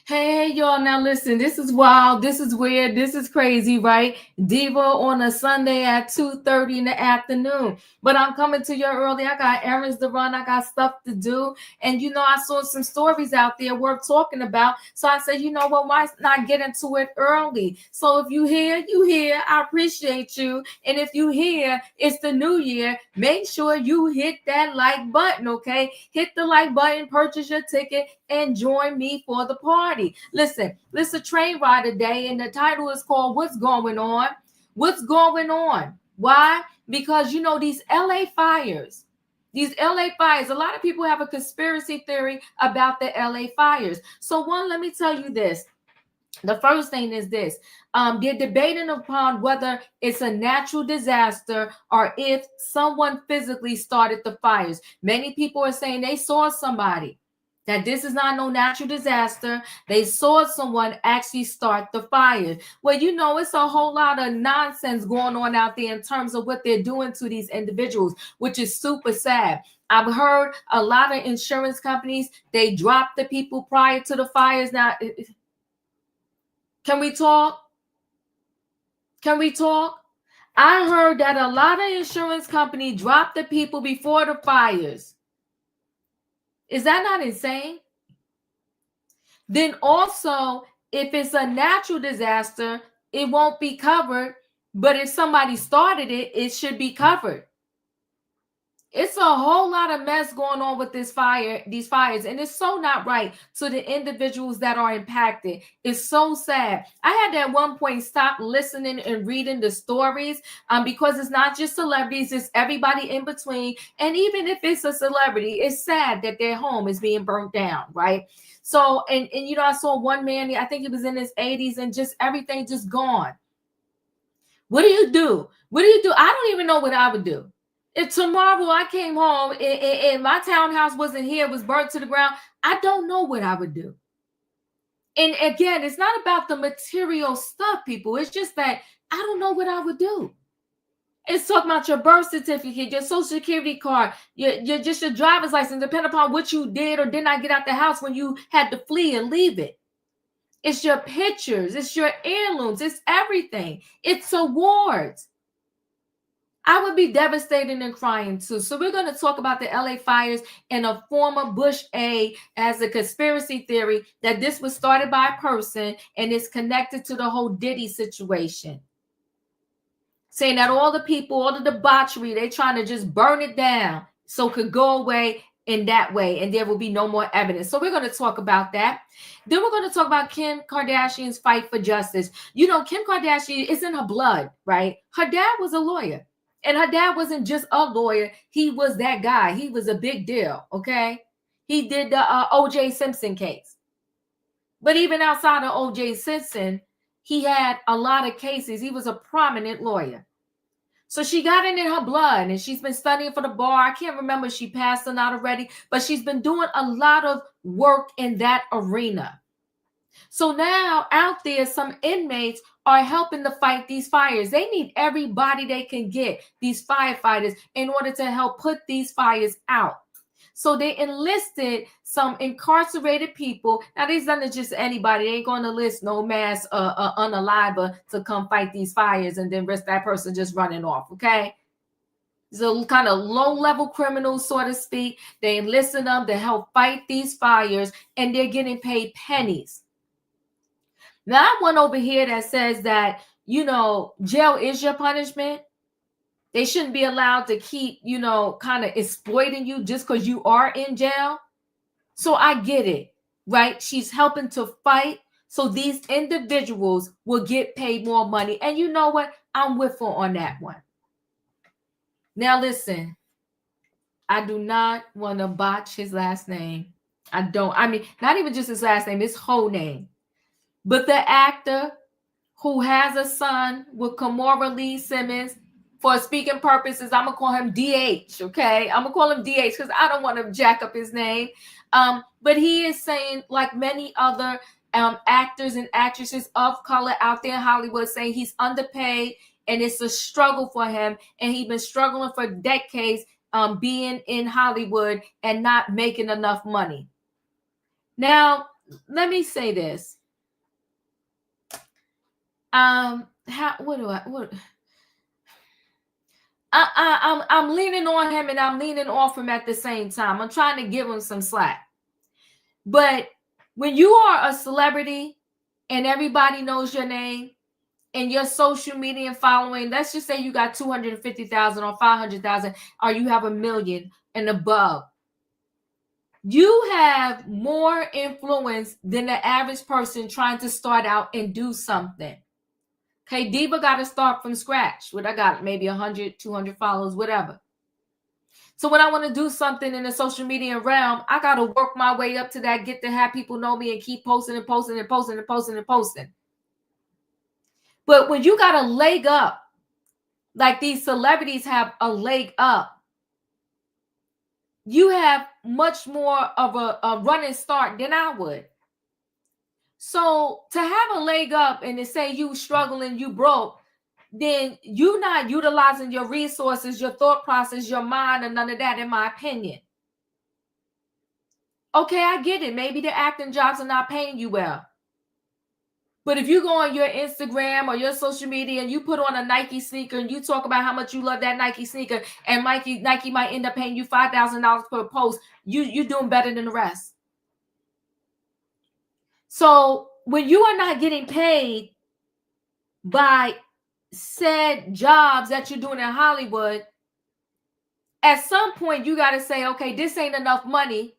Hey, y'all, now listen, this is wild, this is weird, this is crazy, right? Diva on a Sunday at 2:30 in the afternoon. But I'm coming to you early. I got errands to run, I got stuff to do. And I saw some stories out there worth talking about. So I said, you know what, why not get into it early? So if you hear, you hear. I appreciate you. And if you hear, it's the new year. Make sure you hit that like button, okay? Hit the like button, purchase your ticket, and join me for the party. Listen, it's a train ride today, and the title is called What's Going On? What's going on? Why? Because these LA fires. These LA fires, a lot of people have a conspiracy theory about the LA fires. So one, let me tell you this. The first thing is this. They're debating upon whether it's a natural disaster or if someone physically started the fires. Many people are saying they saw somebody, that this is not no natural disaster. They saw someone actually start the fire. Well, it's a whole lot of nonsense going on out there in terms of what they're doing to these individuals, which is super sad. I've heard a lot of insurance companies, they drop the people prior to the fires. Now, can we talk? Can we talk? I heard that a lot of insurance companies drop the people before the fires. Is that not insane? Then also, if it's a natural disaster, it won't be covered. But if somebody started it, it should be covered. It's a whole lot of mess going on with these fires, and it's so not right to the individuals that are impacted. It's so sad. I had to at one point stop listening and reading the stories because it's not just celebrities, it's everybody in between. And even if it's a celebrity, it's sad that their home is being burnt down, right? So, and I saw one man, I think he was in his 80s, and just everything just gone. What do you do? What do you do? I don't even know what I would do. If tomorrow I came home and my townhouse wasn't here, it was burnt to the ground, I don't know what I would do. And again, it's not about the material stuff, people. It's just that I don't know what I would do. It's talking about your birth certificate, your social security card, your driver's license, depending upon what you did or did not get out the house when you had to flee and leave it. It's your pictures, it's your heirlooms, it's everything. It's awards. I would be devastated and crying too. So we're going to talk about the LA fires and a former Bush aide as a conspiracy theory that this was started by a person and is connected to the whole Diddy situation. Saying that all the people, all the debauchery, they're trying to just burn it down so it could go away in that way and there will be no more evidence. So we're going to talk about that. Then we're going to talk about Kim Kardashian's fight for justice. Kim Kardashian is in her blood, right? Her dad was a lawyer. And her dad wasn't just a lawyer. He was that guy. He was a big deal, okay? He did the O.J. Simpson case. But even outside of O.J. Simpson, he had a lot of cases. He was a prominent lawyer. So she got it in her blood, and she's been studying for the bar. I can't remember if she passed or not already, but she's been doing a lot of work in that arena. So now out there, some inmates are helping to fight these fires. They need everybody they can get, these firefighters, in order to help put these fires out. So they enlisted some incarcerated people. Now, these aren't just anybody. They ain't going to list no mass unaliver to come fight these fires and then risk that person just running off, okay? So kind of low-level criminals, so to speak. They enlisted them to help fight these fires, and they're getting paid pennies. Now, I one over here that says that, jail is your punishment. They shouldn't be allowed to keep, kind of exploiting you just because you are in jail. So I get it, right? She's helping to fight so these individuals will get paid more money. And you know what? I'm with her on that one. Now, listen, I do not want to botch his last name. I don't. I mean, not even just his last name, his whole name. But the actor who has a son with Kimora Lee Simmons, for speaking purposes, I'm going to call him DH, okay? I'm going to call him DH because I don't want to jack up his name. But he is saying, like many other actors and actresses of color out there in Hollywood, saying he's underpaid and it's a struggle for him. And he's been struggling for decades being in Hollywood and not making enough money. Now, let me say this. I'm leaning on him and I'm leaning off him at the same time. I'm trying to give him some slack. But when you are a celebrity and everybody knows your name and your social media following, let's just say you got 250,000 or 500,000, or you have 1 million and above, you have more influence than the average person trying to start out and do something. Okay, Diva got to start from scratch. What I got, maybe 100, 200 followers, whatever. So when I want to do something in the social media realm, I got to work my way up to that, get to have people know me and keep posting and posting and posting and posting and posting. But when you got a leg up, like these celebrities have a leg up, you have much more of a running start than I would. So to have a leg up and to say you struggling, you broke, then you're not utilizing your resources, your thought process, your mind, and none of that, in my opinion. Okay, I get it. Maybe the acting jobs are not paying you well. But if you go on your Instagram or your social media and you put on a Nike sneaker and you talk about how much you love that Nike sneaker, and Nike might end up paying you $5,000 per post, you're doing better than the rest. So when you are not getting paid by said jobs that you're doing in Hollywood, at some point you got to say, okay, this ain't enough money.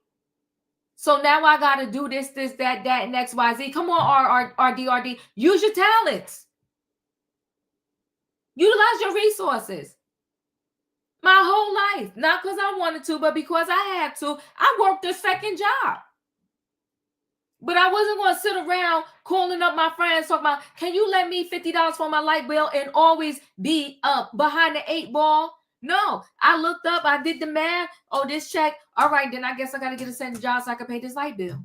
So now I got to do this, that, and X, Y, Z. Come on, RD. Use your talents. Utilize your resources. My whole life, not because I wanted to, but because I had to, I worked a second job. But I wasn't going to sit around calling up my friends, talking about, can you lend me $50 for my light bill, and always be behind the 8 ball? No, I looked up, I did the math. Oh, this check. All right, then I guess I got to get a second job so I can pay this light bill.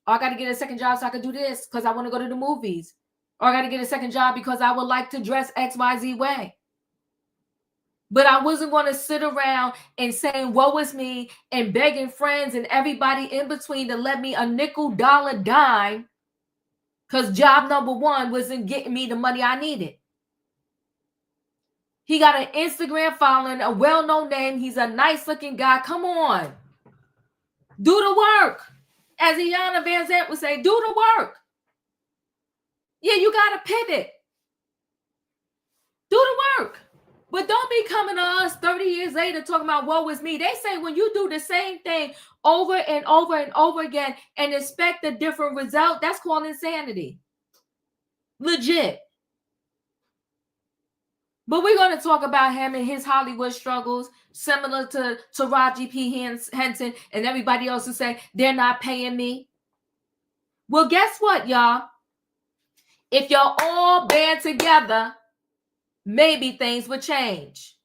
Or I got to get a second job so I can do this because I want to go to the movies. Or I got to get a second job because I would like to dress XYZ way. But I wasn't going to sit around and saying, woe is me, and begging friends and everybody in between to let me a nickel, dollar, dime, because job number one wasn't getting me the money I needed. He got an Instagram following, a well-known name. He's a nice-looking guy. Come on. Do the work. As Iyanla Vanzant would say, do the work. Yeah, you got to pivot. Do the work. But don't be coming to us 30 years later talking about woe is me. They say when you do the same thing over and over and over again and expect a different result, that's called insanity. Legit. But we're going to talk about him and his Hollywood struggles, similar to Raji P. Henson and everybody else who say they're not paying me. Well, guess what, y'all? If y'all all band together, maybe things would change.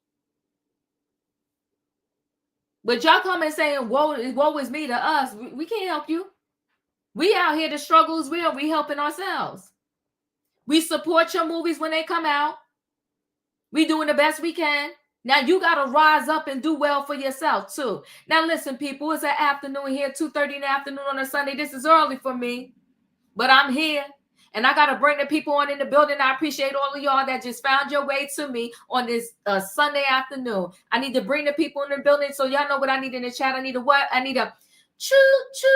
But y'all come and saying, woe is me to us. We can't help you. We out here, the struggle is real. We helping ourselves. We support your movies when they come out. We doing the best we can. Now you got to rise up and do well for yourself too. Now listen, people, it's an afternoon here, 2:30 in the afternoon on a Sunday. This is early for me, but I'm here. And I got to bring the people on in the building. I appreciate all of y'all that just found your way to me on this Sunday afternoon. I need to bring the people in the building. So y'all know what I need in the chat. I need a what? I need a choo-choo.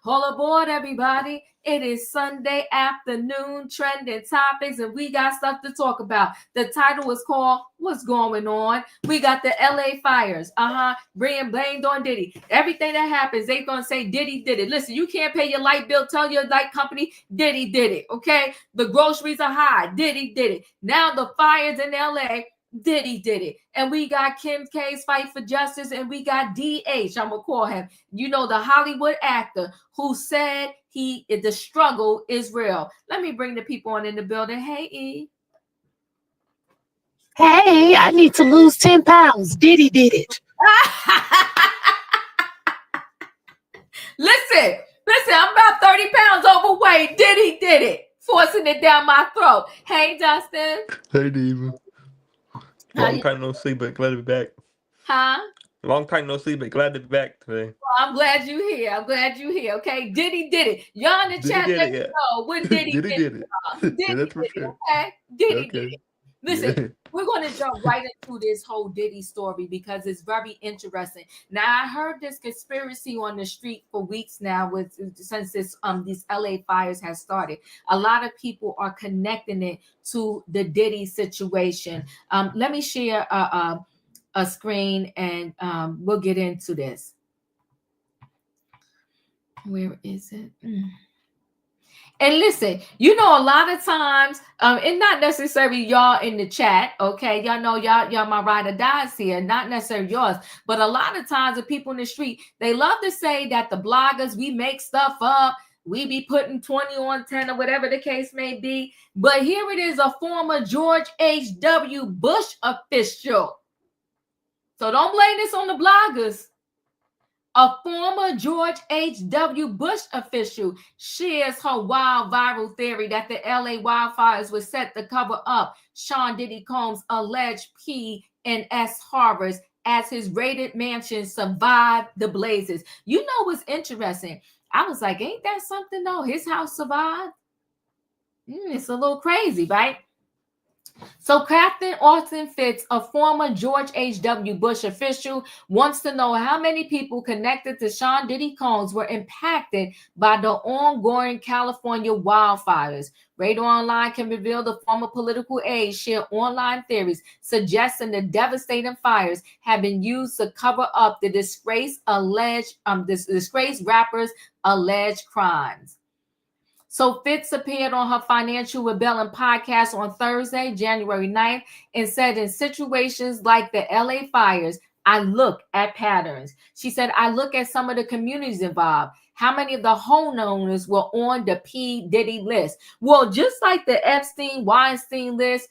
All aboard, everybody. It is Sunday afternoon trending topics, and we got stuff to talk about. The title is called What's Going On? We got the LA fires. Being blamed on Diddy. Everything that happens, they gonna say Diddy did it. Listen, you can't pay your light bill. Tell your light company Diddy did it. Okay, the groceries are high. Diddy did it. Now the fires in LA. Diddy did it. And we got Kim K's Fight for Justice, and we got DH, I'm gonna call him, the Hollywood actor who said the struggle is real. Let me bring the people on in the building. Hey, E. Hey, I need to lose 10 pounds. Diddy did it. Listen, I'm about 30 pounds overweight. Diddy did it. Forcing it down my throat. Hey, Justin. Hey, Diva. Long time no see, but glad to be back. Huh? Long time no see, but glad to be back today. Well, I'm glad you're here. Okay, Diddy did it. Y'all in the chat, let me know what Diddy did it. Diddy did it. Okay, Diddy did it. Listen, we're going to jump right into this whole Diddy story because it's very interesting. Now, I heard this conspiracy on the street for weeks now since these LA fires has started. A lot of people are connecting it to the Diddy situation. Let me share a screen and we'll get into this. Where is it? And listen, a lot of times, and not necessarily y'all in the chat, okay? Y'all know y'all my ride or dies here, not necessarily yours, but a lot of times the people in the street, they love to say that the bloggers, we make stuff up, we be putting 20 on 10 or whatever the case may be. But here it is, a former George H.W. Bush official. So don't blame this on the bloggers. A former George H.W. Bush official shares her wild viral theory that the LA wildfires were set to cover up Sean Diddy Combs' alleged P&S horrors as his raided mansion survived the blazes. You know what's interesting? I was like, ain't that something though? His house survived? It's a little crazy, right? So Captain Austin Fitz, a former George H.W. Bush official, wants to know how many people connected to Sean Diddy Combs were impacted by the ongoing California wildfires. Radar Online can reveal the former political aide shared online theories suggesting the devastating fires have been used to cover up the disgraced rapper's alleged crimes. So Fitz appeared on her Financial Rebellion podcast on Thursday, January 9th, and said in situations like the LA fires, I look at patterns. She said, I look at some of the communities involved. How many of the homeowners were on the P. Diddy list? Well, just like the Epstein, Weinstein list,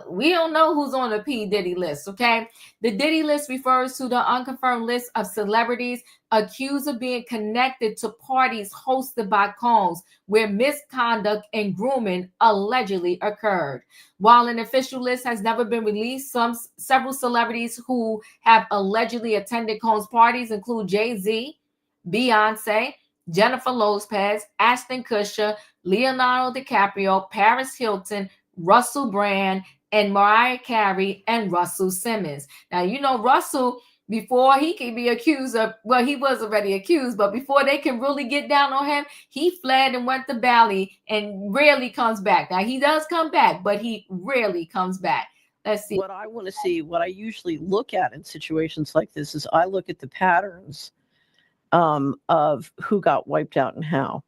we don't know who's on the P. Diddy list, okay? The Diddy list refers to the unconfirmed list of celebrities accused of being connected to parties hosted by Combs where misconduct and grooming allegedly occurred. While an official list has never been released, several celebrities who have allegedly attended Combs parties include Jay-Z, Beyonce, Jennifer Lopez, Ashton Kutcher, Leonardo DiCaprio, Paris Hilton, Russell Brand, and Mariah Carey, and Russell Simmons. Now, Russell, before he can be accused of, well, he was already accused, but before they can really get down on him, he fled and went to Bali and rarely comes back. Now, he does come back, but he rarely comes back. Let's see. What I want to see, what I usually look at in situations like this is I look at the patterns of who got wiped out and how.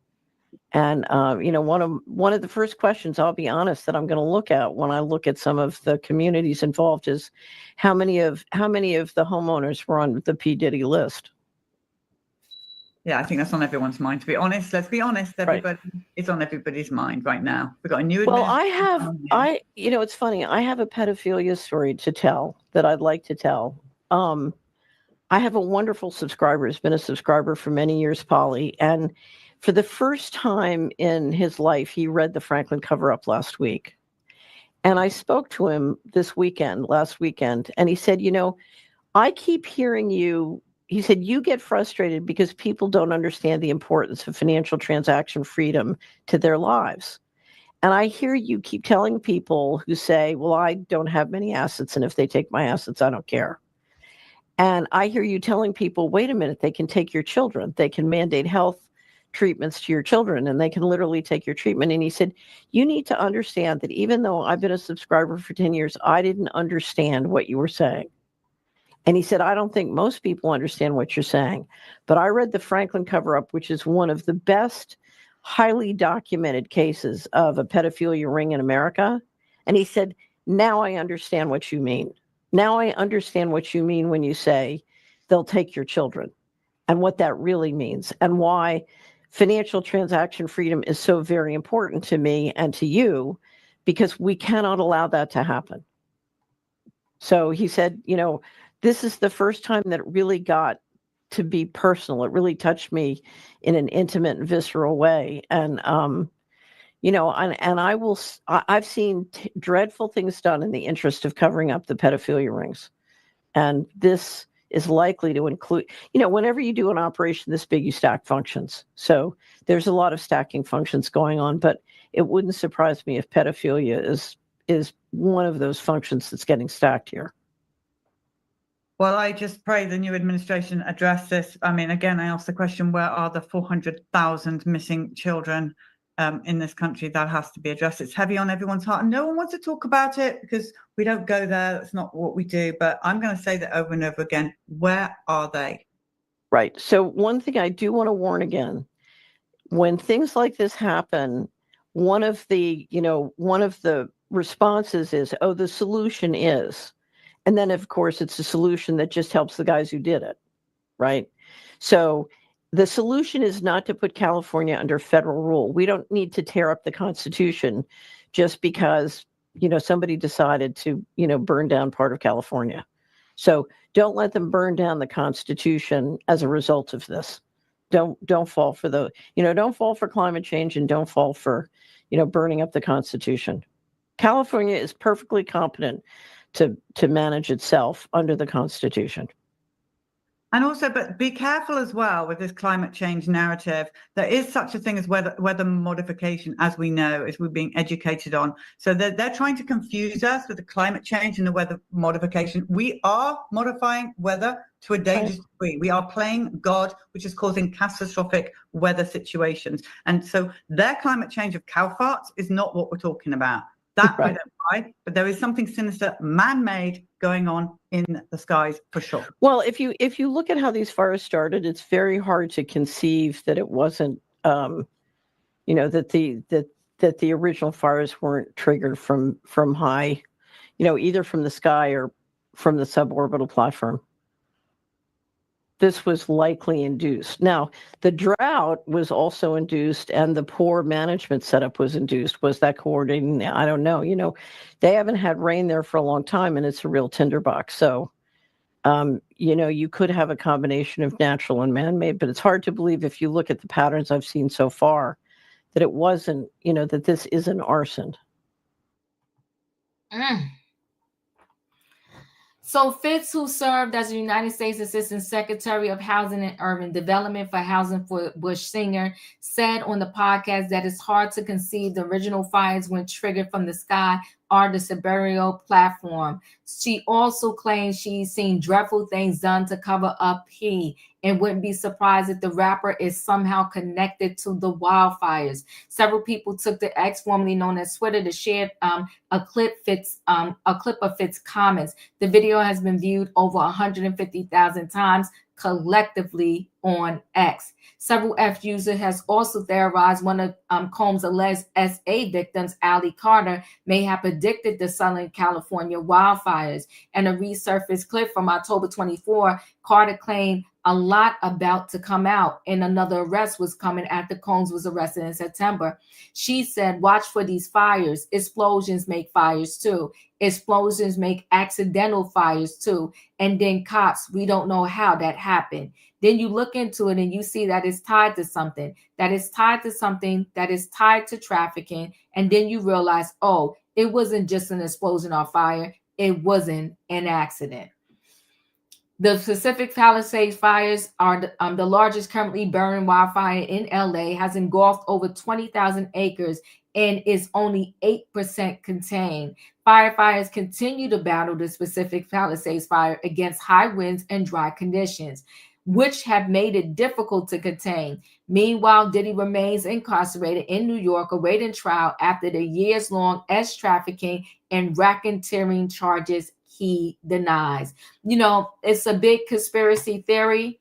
And, one of the first questions, I'll be honest, that I'm going to look at when I look at some of the communities involved is how many of the homeowners were on the P. Diddy list? Yeah, I think that's on everyone's mind, to be honest. Let's be honest, everybody, right. It's on everybody's mind right now. We've got a new Well, it's funny. I have a pedophilia story to tell that I'd like to tell. I have a wonderful subscriber, has been a subscriber for many years, Polly, and for the first time in his life, he read the Franklin cover-up last week. And I spoke to him last weekend, and he said, I keep hearing you he said, you get frustrated because people don't understand the importance of financial transaction freedom to their lives. And I hear you keep telling people who say, well, I don't have many assets, and if they take my assets, I don't care. And I hear you telling people, wait a minute, they can take your children. They can mandate health treatments to your children, and they can literally take your treatment. And he said, you need to understand that even though I've been a subscriber for 10 years, I didn't understand what you were saying. And he said, I don't think most people understand what you're saying. But I read the Franklin cover-up, which is one of the best, highly documented cases of a pedophilia ring in America. And he said, now I understand what you mean. Now I understand what you mean when you say they'll take your children, and what that really means, and why financial transaction freedom is so very important to me and to you, because we cannot allow that to happen. So he said, this is the first time that it really got to be personal. It really touched me in an intimate and visceral way. And, I've seen dreadful things done in the interest of covering up the pedophilia rings. And this is likely to include, whenever you do an operation this big, you stack functions. So there's a lot of stacking functions going on, but it wouldn't surprise me if pedophilia is one of those functions that's getting stacked here. Well, I just pray the new administration address this. I mean, again, I asked the question, where are the 400,000 missing children in this country? That has to be addressed. It's heavy on everyone's heart, and no one wants to talk about it because we don't go there. That's not what we do. But I'm going to say that over and over again. Where are they? Right. So one thing I do want to warn again, when things like this happen, one of the responses is, oh, the solution is. And then, of course, it's a solution that just helps the guys who did it, right? So the solution is not to put California under federal rule. We don't need to tear up the Constitution just because, somebody decided to, burn down part of California. So don't let them burn down the Constitution as a result of this. Don't fall for don't fall for climate change, and don't fall for, burning up the Constitution. California is perfectly competent to manage itself under the Constitution. And also, but be careful as well with this climate change narrative. There is such a thing as weather modification, as we know, as we're being educated on. So they're trying to confuse us with the climate change and the weather modification. We are modifying weather to a dangerous degree. We are playing God, which is causing catastrophic weather situations. And so their climate change of cow farts is not what we're talking about. That I don't buy, but there is something sinister, man-made, going on in the skies for sure. Well, if you look at how these fires started, it's very hard to conceive that it wasn't, that the original fires weren't triggered from high, either from the sky or from the suborbital platform. This was likely induced. Now, the drought was also induced, and the poor management setup was induced. Was that coordinating? I don't know. They haven't had rain there for a long time, and it's a real tinderbox. So, you could have a combination of natural and man-made, but it's hard to believe, if you look at the patterns I've seen so far, that it wasn't, that this isn't arson. So Fitz, who served as the United States Assistant Secretary of Housing and Urban Development for Housing for Bush Senior, said on the podcast that it's hard to conceive the original fires when triggered from the sky or the suborbital platform. She also claims she's seen dreadful things done to cover up P, and wouldn't be surprised if the rapper is somehow connected to the wildfires. Several people took to X, formerly known as Twitter, to share a clip of Fitz's comments. The video has been viewed over 150,000 times collectively on X. Several F user has also theorized one of Combs' alleged SA victims, Allie Carter, may have predicted the Southern California wildfires. And a resurfaced clip from October 24, Carter claimed a lot about to come out, and another arrest was coming after Combs was arrested in September. She said, watch for these fires. Explosions make fires too. Explosions make accidental fires too. And then cops, we don't know how that happened. Then you look into it and you see that it's tied to something, that is tied to trafficking. And then you realize, oh, it wasn't just an explosion or fire. It wasn't an accident. The Pacific Palisades fires are the largest currently burning wildfire in LA, has engulfed over 20,000 acres and is only 8% contained. Firefighters continue to battle the Pacific Palisades fire against high winds and dry conditions, which have made it difficult to contain. Meanwhile, Diddy remains incarcerated in New York, awaiting trial after the years-long trafficking and racketeering charges he denies. It's a big conspiracy theory.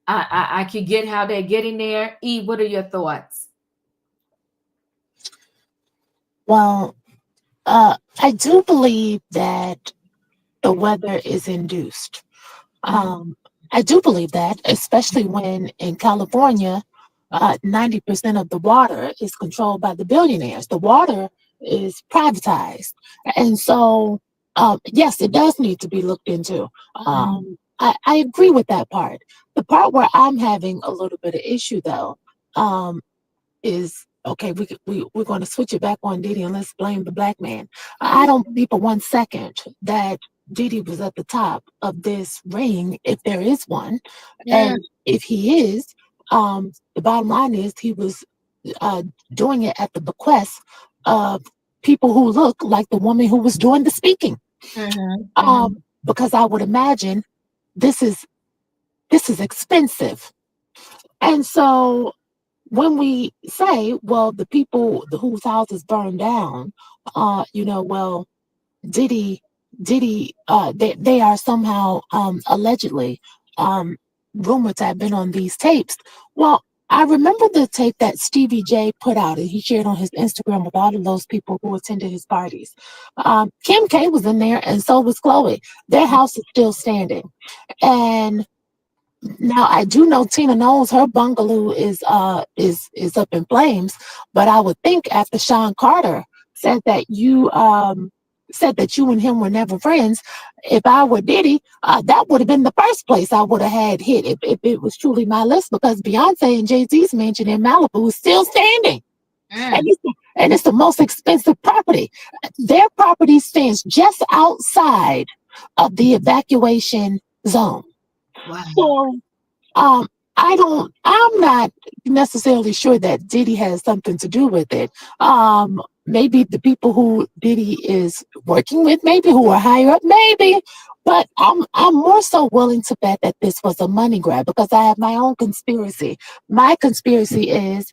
I could get how they're getting there. E, what are your thoughts? Well, I do believe that the weather is induced. I do believe that, especially when in California, 90% of the water is controlled by the billionaires. The water is privatized. And so, yes, it does need to be looked into. I agree with that part. The part where I'm having a little bit of issue, though, is, okay, we're going to switch it back on Diddy and let's blame the black man. I don't believe for 1 second that Diddy was at the top of this ring, if there is one. And if he is, the bottom line is he was doing it at the bequest of people who look like the woman who was doing the speaking. Because I would imagine this is expensive. And so when we say, well, the people whose houses burned down, well, Diddy, they are somehow allegedly rumored to have been on these tapes. Well, I remember the tape that Stevie J put out and he shared on his Instagram with all of those people who attended his parties. Kim K was in there, and so was Chloe. Their house is still standing. And now I do know Tina knows her bungalow is up in flames, but I would think after Sean Carter said that you and him were never friends, if I were Diddy, that would have been the first place I would have had hit if it was truly my list, because Beyonce and Jay-Z's mansion in Malibu is still standing. And it's the most expensive property. Their property stands just outside of the evacuation zone. Wow. So I'm not necessarily sure that Diddy has something to do with it. Maybe the people who Diddy is working with, maybe who are higher up, maybe. But I'm more so willing to bet that this was a money grab, because I have my own conspiracy. My conspiracy is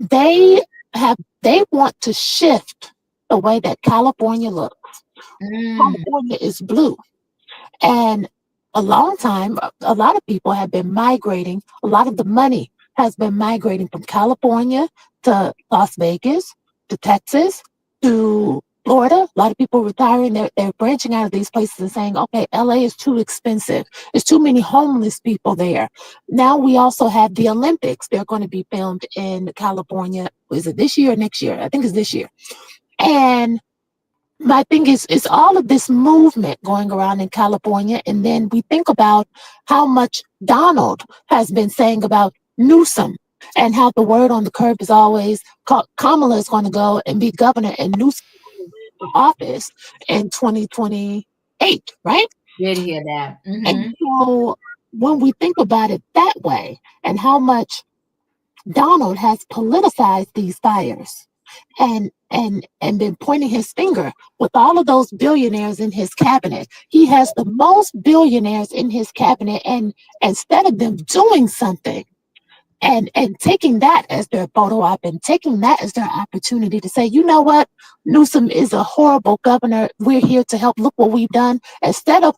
they want to shift the way that California looks. California is blue. And a long time, a lot of people have been migrating. A lot of the money has been migrating from California to Las Vegas, to Texas, to Florida. A lot of people retiring. They're branching out of these places and saying, okay, LA is too expensive. There's too many homeless people there. Now we also have the Olympics. They're going to be filmed in California. Is it this year or next year? I think it's this year. And my thing is, it's all of this movement going around in California. And then we think about how much Donald has been saying about Newsom, and how the word on the curb is always Kamala is going to go and be governor, and Newsom in office in 2028, right? Did hear that. And so when we think about it that way, and how much Donald has politicized these fires, and been pointing his finger with all of those billionaires in his cabinet. He has the most billionaires in his cabinet, and instead of them doing something and taking that as their photo op and taking that as their opportunity to say, you know what, Newsom is a horrible governor. We're here to help. Look what we've done. Instead of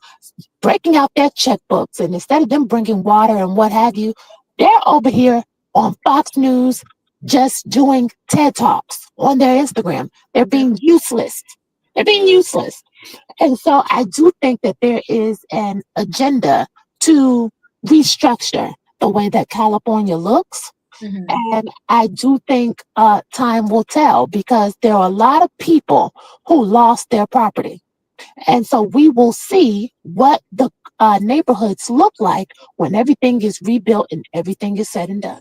breaking out their checkbooks and instead of them bringing water and what have you, they're over here on Fox News just doing TED Talks on their Instagram. They're being useless. And so I do think that there is an agenda to restructure the way that California looks. And I do think time will tell, because there are a lot of people who lost their property. And so we will see what the neighborhoods look like when everything is rebuilt and everything is said and done.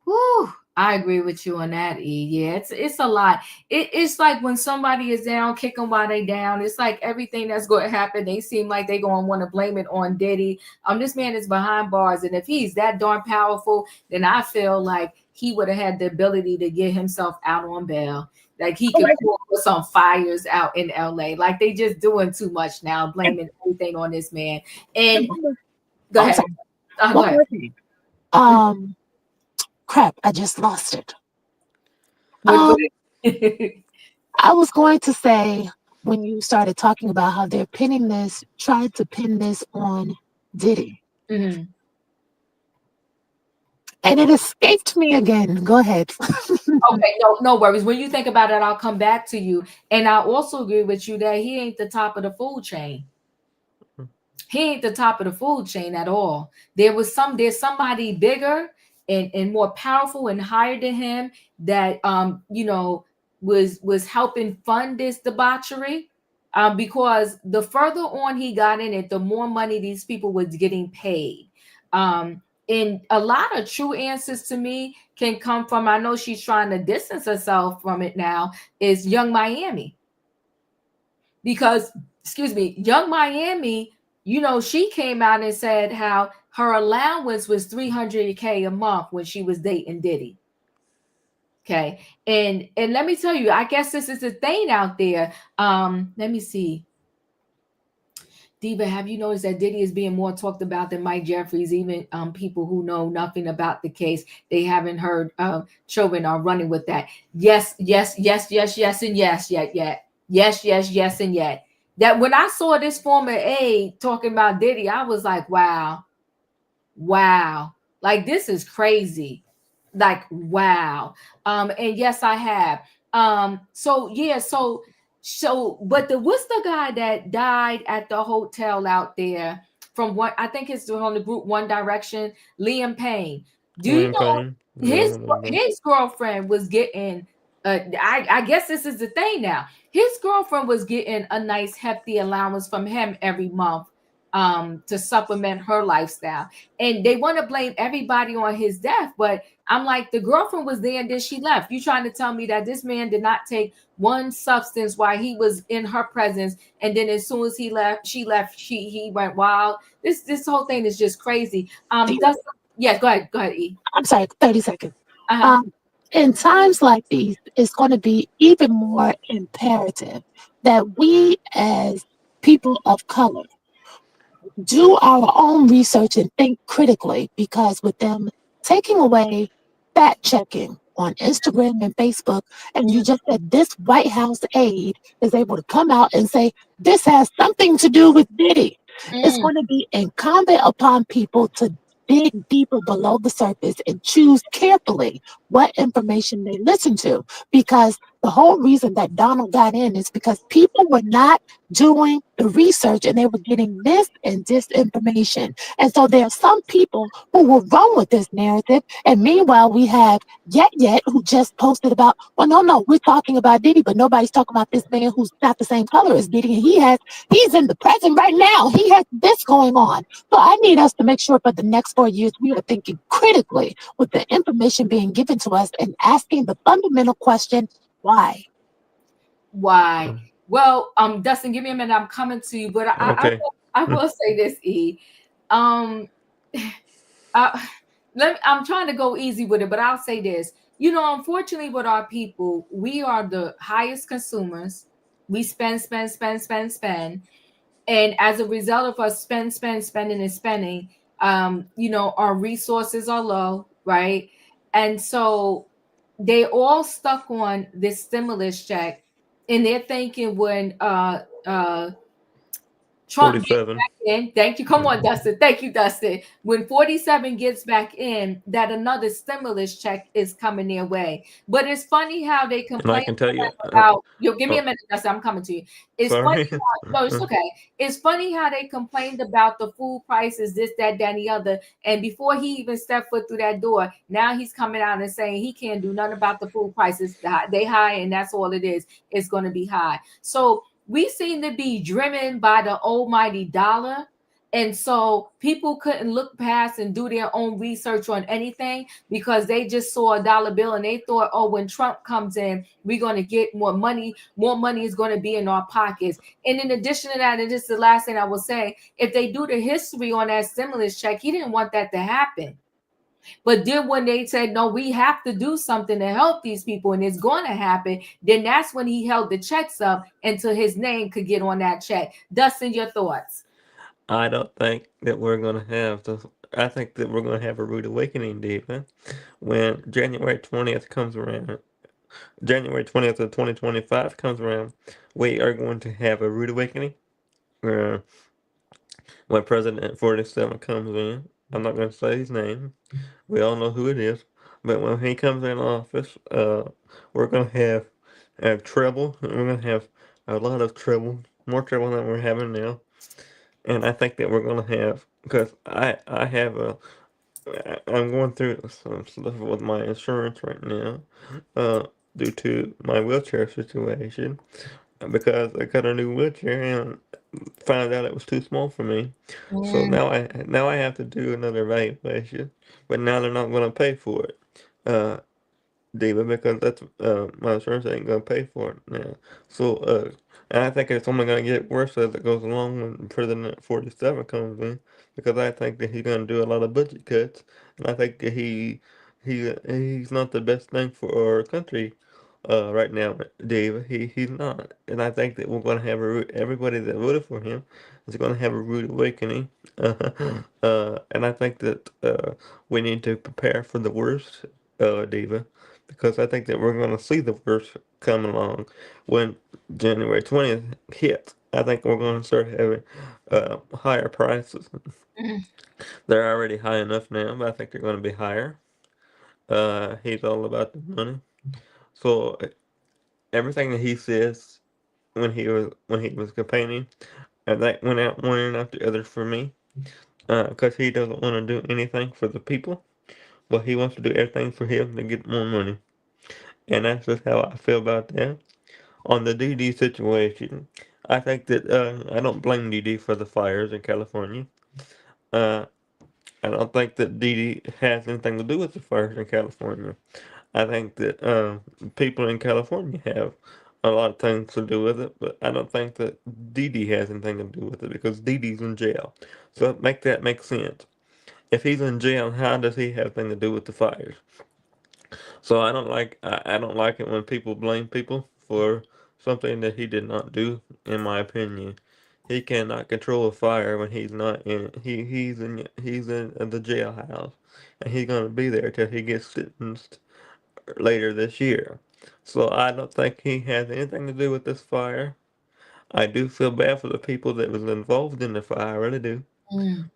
Whew. I agree with you on that, E. Yeah, it's a lot. It's like when somebody is down, kick them while they down. It's like everything that's going to happen, they seem like they going to want to blame it on Diddy. This man is behind bars, and if he's that darn powerful, then I feel like he would have had the ability to get himself out on bail. Like he could put some fires out in LA. Like they just doing too much now, blaming everything on this man. And go ahead. Go ahead. Crap, I just lost it. I was going to say, when you started talking about how they're trying to pin this on Diddy. Mm-hmm. And it escaped me again. Go ahead. Okay, no worries. When you think about it, I'll come back to you. And I also agree with you that he ain't the top of the food chain. He ain't the top of the food chain at all. There's somebody bigger and more powerful and higher than him that was helping fund this debauchery. Because the further on he got in it, the more money these people was getting paid. And a lot of true answers to me can come from, I know she's trying to distance herself from it now, is Young Miami. Because, Young Miami, she came out and said how her allowance was $300K a month when she was dating Diddy. Okay. And let me tell you, I guess this is a thing out there. Let me see. Diva, have you noticed that Diddy is being more talked about than Mike Jeffries? Even people who know nothing about the case, they haven't heard. Children are running with that. Yes, and yes, and yet. That when I saw this former aide talking about Diddy, I was like, wow, like this is crazy, like wow. And yes, I have. So, but what's the guy that died at the hotel out there from what I think it's on the group One Direction, Liam Payne. Do you know his girlfriend was getting I guess this is the thing now. His girlfriend was getting a nice hefty allowance from him every month to supplement her lifestyle. And they want to blame everybody on his death, but I'm like, the girlfriend was there and then she left. You trying to tell me that this man did not take one substance while he was in her presence, and then as soon as he left, he went wild. This whole thing is just crazy. Yes, go ahead, E. I'm sorry, 30 seconds. In times like these, it's going to be even more imperative that we as people of color do our own research and think critically, because with them taking away fact checking on Instagram and Facebook, and you just said this White House aide is able to come out and say this has something to do with Diddy. It's going to be incumbent upon people to dig deeper below the surface and choose carefully what information they listen to, because the whole reason that Donald got in is because people were not doing the research and they were getting mis and disinformation. And so there are some people who will run with this narrative. And meanwhile, we have Yet who just posted about, well, no, we're talking about Diddy, but nobody's talking about this man who's not the same color as Diddy. And he's in the present right now. He has this going on. So I need us to make sure for the next 4 years, we are thinking critically with the information being given to us and asking the fundamental question, why? Well, Dustin, give me a minute. I'm coming to you, but I will say this, E. I'm trying to go easy with it, but I'll say this. Unfortunately, with our people, we are the highest consumers. We spend. And as a result of us spending, our resources are low, right? And so they all stuck on this stimulus check, and they're thinking when Trump gets back in, thank you. Come on, Dustin. Thank you, Dustin. When 47 gets back in, that another stimulus check is coming their way. But it's funny how they complain. And I can tell you about. Give me a minute, Dustin. I'm coming to you. It's sorry. funny. No, it's okay. It's funny how they complained about the food prices, this, that, and the other. And before he even stepped foot through that door, now he's coming out and saying he can't do nothing about the food prices. They high, and that's all it is. It's going to be high. So we seem to be driven by the almighty dollar, And so people couldn't look past and do their own research on anything because they just saw a dollar bill and they thought, oh, when Trump comes in, we're going to get more money is going to be in our pockets. And in addition to that, and this is the last thing I will say, if they do the history on that stimulus check, he didn't want that to happen. But then when they said, no, we have to do something to help these people and it's going to happen, then that's when he held the checks up until his name could get on that check. Dustin, your thoughts? I don't think that we're going to have the. I think that we're going to have a rude awakening, Diva, when January 20th comes around. January 20th of 2025 comes around. We are going to have a rude awakening. Uh, when President 47 comes in, I'm not going to say his name. We all know who it is. But when he comes in office, we're going to have trouble. We're going to have a lot of trouble, more trouble than we're having now. And I think that we're going to have, because I'm going through some stuff with my insurance right now, due to my wheelchair situation, because I got a new wheelchair and found out it was too small for me. So now I have to do another evaluation, but now they're not going to pay for it. Diva, because that's my insurance ain't gonna pay for it now. So and I think it's only gonna get worse as it goes along when President 47 comes in, because I think that he's gonna do a lot of budget cuts, and I think that he's not the best thing for our country right now, Diva. He's not, and I think that we're gonna have everybody that voted for him is gonna have a rude awakening. And I think that we need to prepare for the worst, Diva, because I think that we're going to see the worst come along when January 20th hits. I think we're going to start having higher prices. They're already high enough now, but I think they're going to be higher. He's all about the money. So everything that he says when he was campaigning, and that went out one after the other for me, because he doesn't want to do anything for the people, but he wants to do everything for him to get more money. And that's just how I feel about that. On the Diddy situation, I think that I don't blame Diddy for the fires in California. Uh, I don't think that Diddy has anything to do with the fires in California. I think that people in California have a lot of things to do with it, but I don't think that Diddy has anything to do with it because Diddy's in jail. So make that make sense. If he's in jail, how does he have anything to do with the fires? So I don't like it when people blame people for something that he did not do. In my opinion, he cannot control a fire when he's not in. He's in the jailhouse, and he's gonna be there till he gets sentenced later this year. So I don't think he has anything to do with this fire. I do feel bad for the people that was involved in the fire. I really do.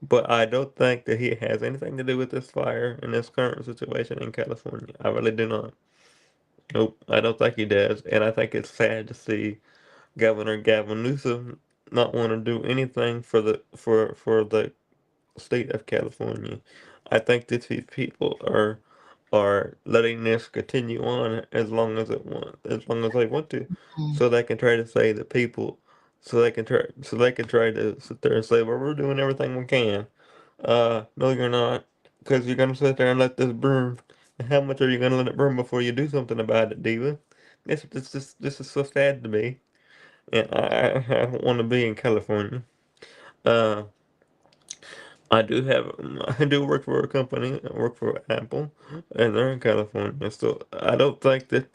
But I don't think that he has anything to do with this fire and this current situation in California. I really do not. Nope, I don't think he does. And I think it's sad to see Governor Gavin Newsom not want to do anything for the state of California. I think that these people are letting this continue on as long as they want to, so they can try to say the people, so they can try to sit there and say, well, we're doing everything we can. No, you're not, because you're gonna sit there and let this burn. And how much are you gonna let it burn before you do something about it, Diva? This is so sad to me, and I don't want to be in California. Uh, I do work for a company. I work for Apple, and they're in California. So I don't think that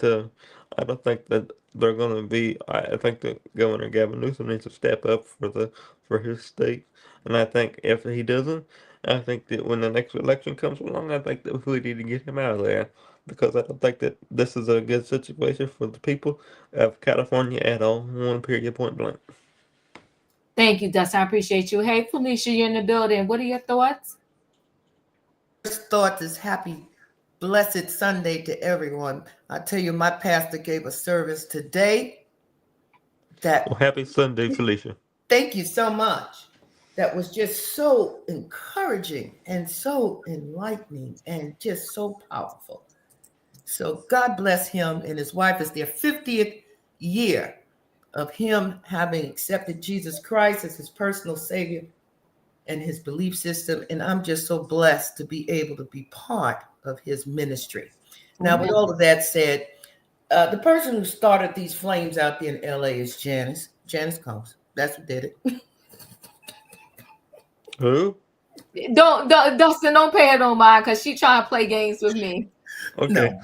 they're gonna be. I think that Governor Gavin Newsom needs to step up for his state, and I think if he doesn't, I think that when the next election comes along, I think that we need to get him out of there because I don't think that this is a good situation for the people of California at all. One period, point blank. Thank you, Dustin. I appreciate you. Hey, Felicia, you're in the building. What are your thoughts? First thought is happy, blessed Sunday to everyone. I tell you, my pastor gave a service today that. Well, happy Sunday, Felicia. Thank you so much. That was just so encouraging and so enlightening and just so powerful. So God bless him and his wife. It's their 50th year of him having accepted Jesus Christ as his personal Savior. and his belief system. And I'm just so blessed to be able to be part of his ministry. Now, with all of that said, the person who started these flames out there in LA is Janice Combs. That's who did it. Who? Don't Dustin, don't pay her no mind because she trying to play games with me. Okay. No.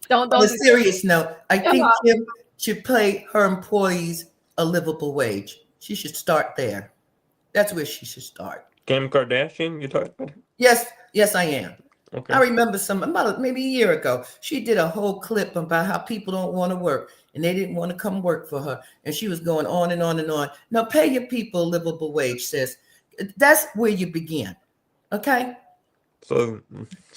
Don't On a do serious note, I think Uh-huh. Kim should pay her employees a livable wage. She should start there. That's where she should start. Kim Kardashian, you talking about? Yes, I am. Okay. I remember about maybe a year ago, she did a whole clip about how people don't want to work and they didn't want to come work for her. And she was going on and on and on. Now pay your people a livable wage, sis. That's where you begin. Okay? So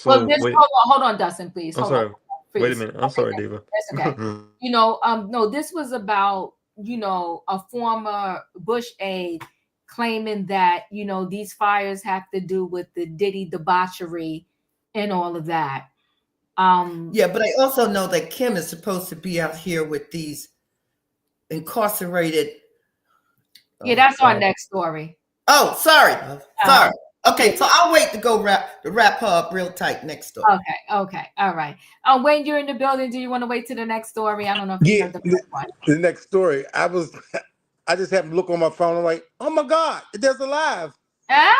Well, this, wait. hold on, Dustin, please. I'm Hold sorry. on, Wait a please. minute. I'm sorry, Diva. That's okay. No, this was about, a former Bush aide claiming that, these fires have to do with the Diddy debauchery and all of that. Yeah, but I also know that Kim is supposed to be out here with these incarcerated. Yeah, that's our next story. Oh, sorry. Okay, so I'll wait to go wrap her up real tight next story. Okay, all right. When you're in the building, do you want to wait to the next story? I don't know if you heard the first one. The next story, I just happened to look on my phone. I'm like, oh my God, there's a live. Yeah,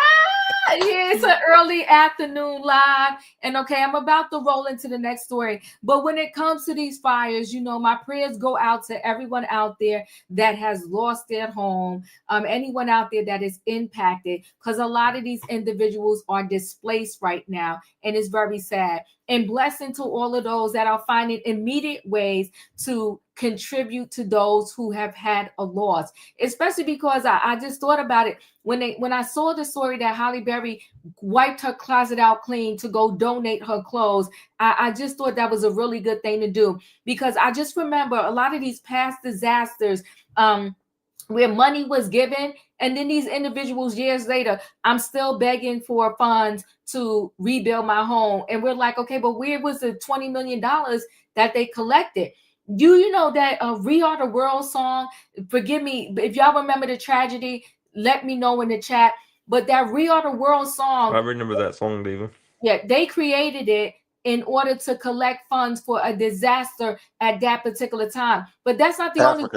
it's an early afternoon live. And okay, I'm about to roll into the next story. But when it comes to these fires, my prayers go out to everyone out there that has lost their home, anyone out there that is impacted, because a lot of these individuals are displaced right now, and it's very sad. And blessing to all of those that are finding immediate ways to contribute to those who have had a loss, especially because I just thought about it when I saw the story that Halle Berry wiped her closet out clean to go donate her clothes. I just thought that was a really good thing to do, because I just remember a lot of these past disasters where money was given, and then these individuals years later, I'm still begging for funds to rebuild my home. And we're like, okay, but where was the $20 million that they collected? You know that We Are the World song, forgive me, if y'all remember the tragedy, let me know in the chat. But that We Are the World song, I remember that song, Diva. Yeah, they created it in order to collect funds for a disaster at that particular time. But that's not the only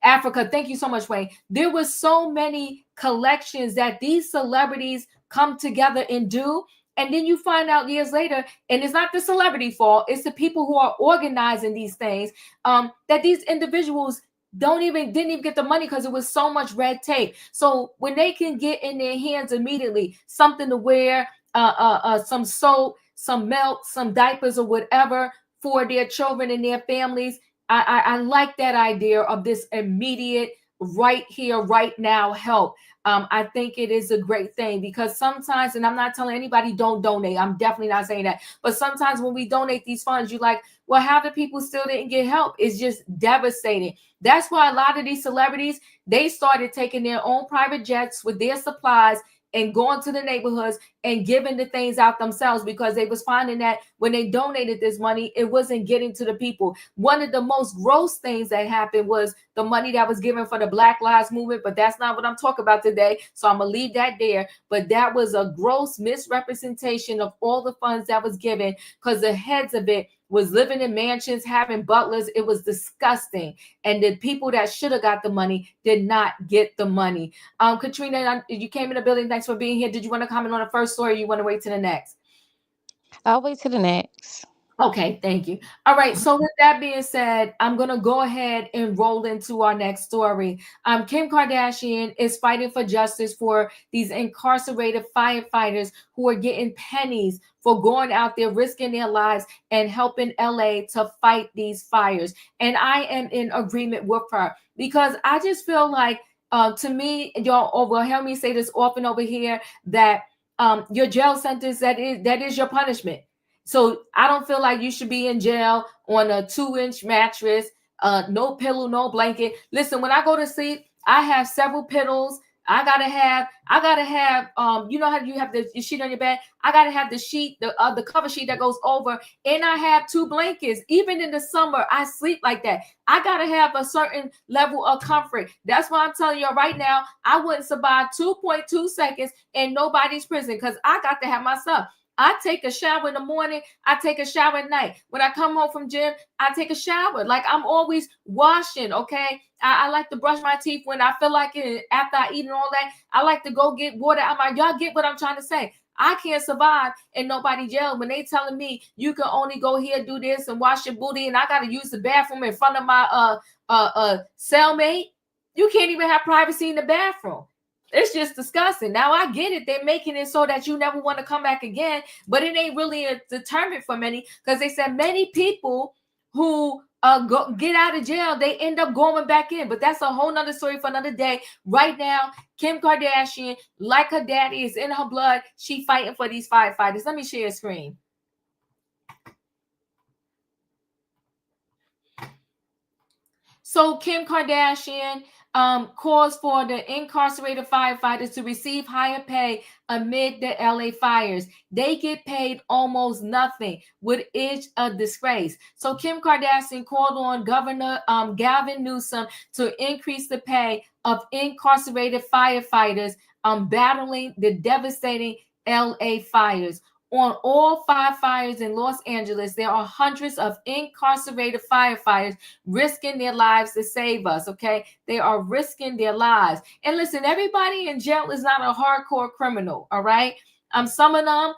Africa. Thank you so much, Wayne. There was so many collections that these celebrities come together and do. And then you find out years later, and it's not the celebrity fault, it's the people who are organizing these things, that these individuals didn't even get the money because it was so much red tape. So when they can get in their hands immediately something to wear, some soap, some milk, some diapers, or whatever for their children and their families, I like that idea of this immediate, right here, right now help. I think it is a great thing, because sometimes, and I'm not telling anybody don't donate, I'm definitely not saying that, but sometimes when we donate these funds, you're like, well, how do people still didn't get help? It's just devastating. That's why a lot of these celebrities, they started taking their own private jets with their supplies and going to the neighborhoods and giving the things out themselves, because they was finding that when they donated this money, it wasn't getting to the people. One of the most gross things that happened was the money that was given for the Black Lives Movement, but that's not what I'm talking about today, so I'm gonna leave that there. But that was a gross misrepresentation of all the funds that was given, because the heads of it was living in mansions, having butlers. It was disgusting. And the people that should have got the money did not get the money. Katrina, you came in the building. Thanks for being here. Did you want to comment on the first story, or you want to wait to the next? I'll wait to the next. Okay, thank you. All right, so with that being said, I'm going to go ahead and roll into our next story. Kim Kardashian is fighting for justice for these incarcerated firefighters who are getting pennies for going out there, risking their lives and helping LA to fight these fires. And I am in agreement with her, because I just feel like, to me, y'all will hear me say this often over here, that your jail sentence, that is your punishment. So I don't feel like you should be in jail on a 2-inch mattress, no pillow, no blanket. Listen, when I go to sleep, I have several pillows. I gotta have, you know how you have the sheet on your bed? I gotta have the sheet, the cover sheet that goes over, and I have 2 blankets. Even in the summer, I sleep like that. I gotta have a certain level of comfort. That's why I'm telling you right now, I wouldn't survive 2.2 seconds in nobody's prison because I got to have my stuff. I take a shower in the morning. I take a shower at night. When I come home from gym, I take a shower. Like I'm always washing, okay? I like to brush my teeth when I feel like it. After I eat and all that, I like to go get water. I'm like, y'all get what I'm trying to say. I can't survive in nobody jail when they telling me you can only go here, do this, and wash your booty, and I got to use the bathroom in front of my cellmate. You can't even have privacy in the bathroom. It's just disgusting. Now I get it. They're making it so that you never want to come back again, but it ain't really a deterrent for many because they said many people who get out of jail, they end up going back in. But that's a whole nother story for another day. Right now, Kim Kardashian, like her daddy, is in her blood. She fighting for these firefighters. Let me share a screen. So Kim Kardashian calls for the incarcerated firefighters to receive higher pay amid the LA fires. They get paid almost nothing, which is a disgrace. So Kim Kardashian called on Governor Gavin Newsom to increase the pay of incarcerated firefighters battling the devastating LA fires. On all 5 fires in Los Angeles, there are hundreds of incarcerated firefighters risking their lives to save us, okay? They are risking their lives. And listen, everybody in jail is not a hardcore criminal, all right? Some of them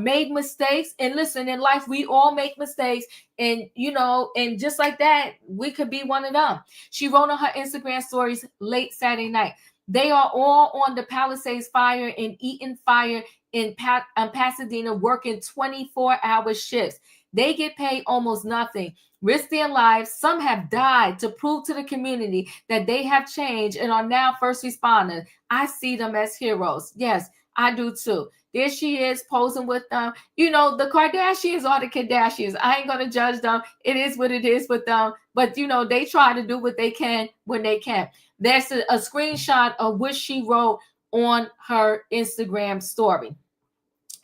made mistakes. And listen, in life, we all make mistakes. And, you know, and just like that, we could be one of them. She wrote on her Instagram stories late Saturday night. They are all on the Palisades fire and Eaton fire in Pasadena working 24-hour shifts. They get paid almost nothing, risk their lives. Some have died to prove to the community that they have changed and are now first responders. I see them as heroes. Yes, I do too. There she is posing with them. You know, the Kardashians are the Kardashians. I ain't going to judge them. It is what it is with them. But, you know, they try to do what they can when they can. There's a screenshot of what she wrote on her Instagram story.